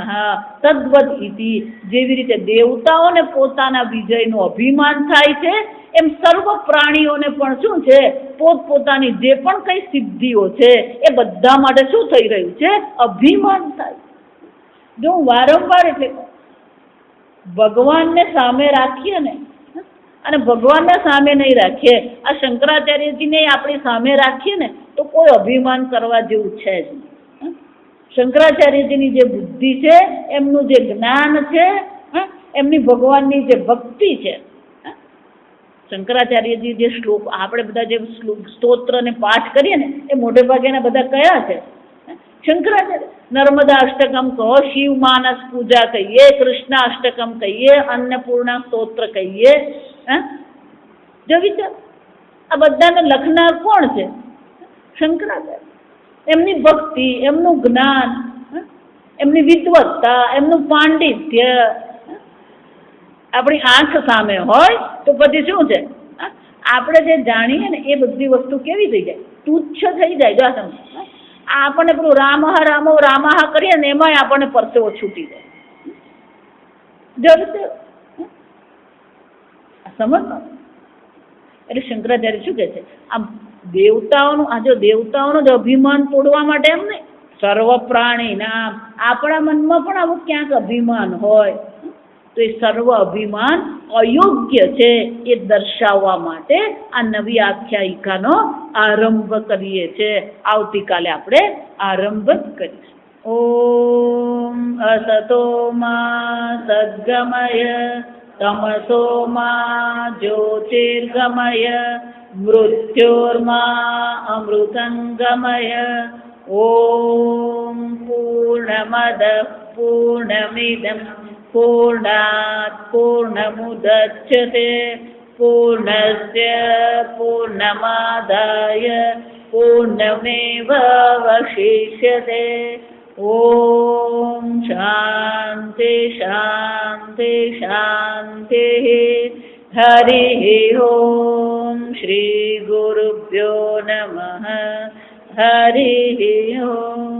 તદ્વદ ઇતિ. જેવી રીતે દેવતાઓને પોતાના વિજયનું અભિમાન થાય છે, એમ સર્વ પ્રાણીઓને પણ શું છે? પોતપોતાની જે પણ કઈ સિદ્ધિઓ છે એ બધા માટે શું થઈ રહ્યું છે? અભિમાન થાય. જો હું વારંવાર એટલે ભગવાનને સામે રાખીએ ને, અને ભગવાનના સામે નહીં રાખીએ, આ શંકરાચાર્યજીને આપણી સામે રાખીએ ને, તો કોઈ અભિમાન કરવા જેવું છે જ નહીં. શંકરાચાર્યજીની જે બુદ્ધિ છે, એમનું જે જ્ઞાન છે, એમની ભગવાનની જે ભક્તિ છે, શંકરાચાર્યજી જે શ્લોક આપણે બધા જે સ્તોત્રને પાઠ કરીએ ને, એ મોટે ભાગેના બધા કયા છે? શંકરાચાર્ય. નર્મદા અષ્ટકમ કહો, શિવ માનસ પૂજા કહીએ, કૃષ્ણ અષ્ટકમ કહીએ, અન્નપૂર્ણા સ્તોત્ર કહીએ. જો વિચાર, આ બધાને લખનાર કોણ છે? શંકરાચાર્ય. એમની ભક્તિ, એમનું જ્ઞાન, એમની વિદ્વત્તા, એમનું પાંડિત્ય આપણી આંખ સામે હોય તો પછી શું છે? આપણે જે જાણીએ ને એ બધી વસ્તુ કેવી થઈ જાય? તુચ્છ થઈ જાય. જો સમજ, આપણને પેલું રામહ રામો રામહ કરીએ ને એમાંય આપણને પરસેવો છૂટી જાય. સમજ. એટલે શંકરાચાર્ય શું કહે છે? આ દેવતાઓનું, આ જો દેવતાઓનું જ અભિમાન તોડવા માટે એમ નહીં, સર્વ પ્રાણીના આપણા મનમાં પણ આવું ક્યાંક અભિમાન હોય તો એ સર્વ અભિમાન અયોગ્ય છે એ દર્શાવવા માટે આ નવી આખ્યાયિકાનો આરંભ કરીએ છીએ. આવતીકાલે આપણે આરંભ કરીશું. ઓમ અસતો મા સદ્ગમય તમસો મા જ્યોતિર્ગમય મૃત્યોર્મા અમૃતંગમય. ઓમ પૂર્ણમદ પૂર્ણમિદં પૂર્ણાત પૂર્ણમુદચ્યતે પૂર્ણસ્ય પૂર્ણમાદાય પૂર્ણમેવાવશિષ્યતે. ઓમ શાંતિ શાંતિ શાંતિ. હરિ ઓમ શ્રી ગુરુભ્યો નમઃ. હરિ ઓમ.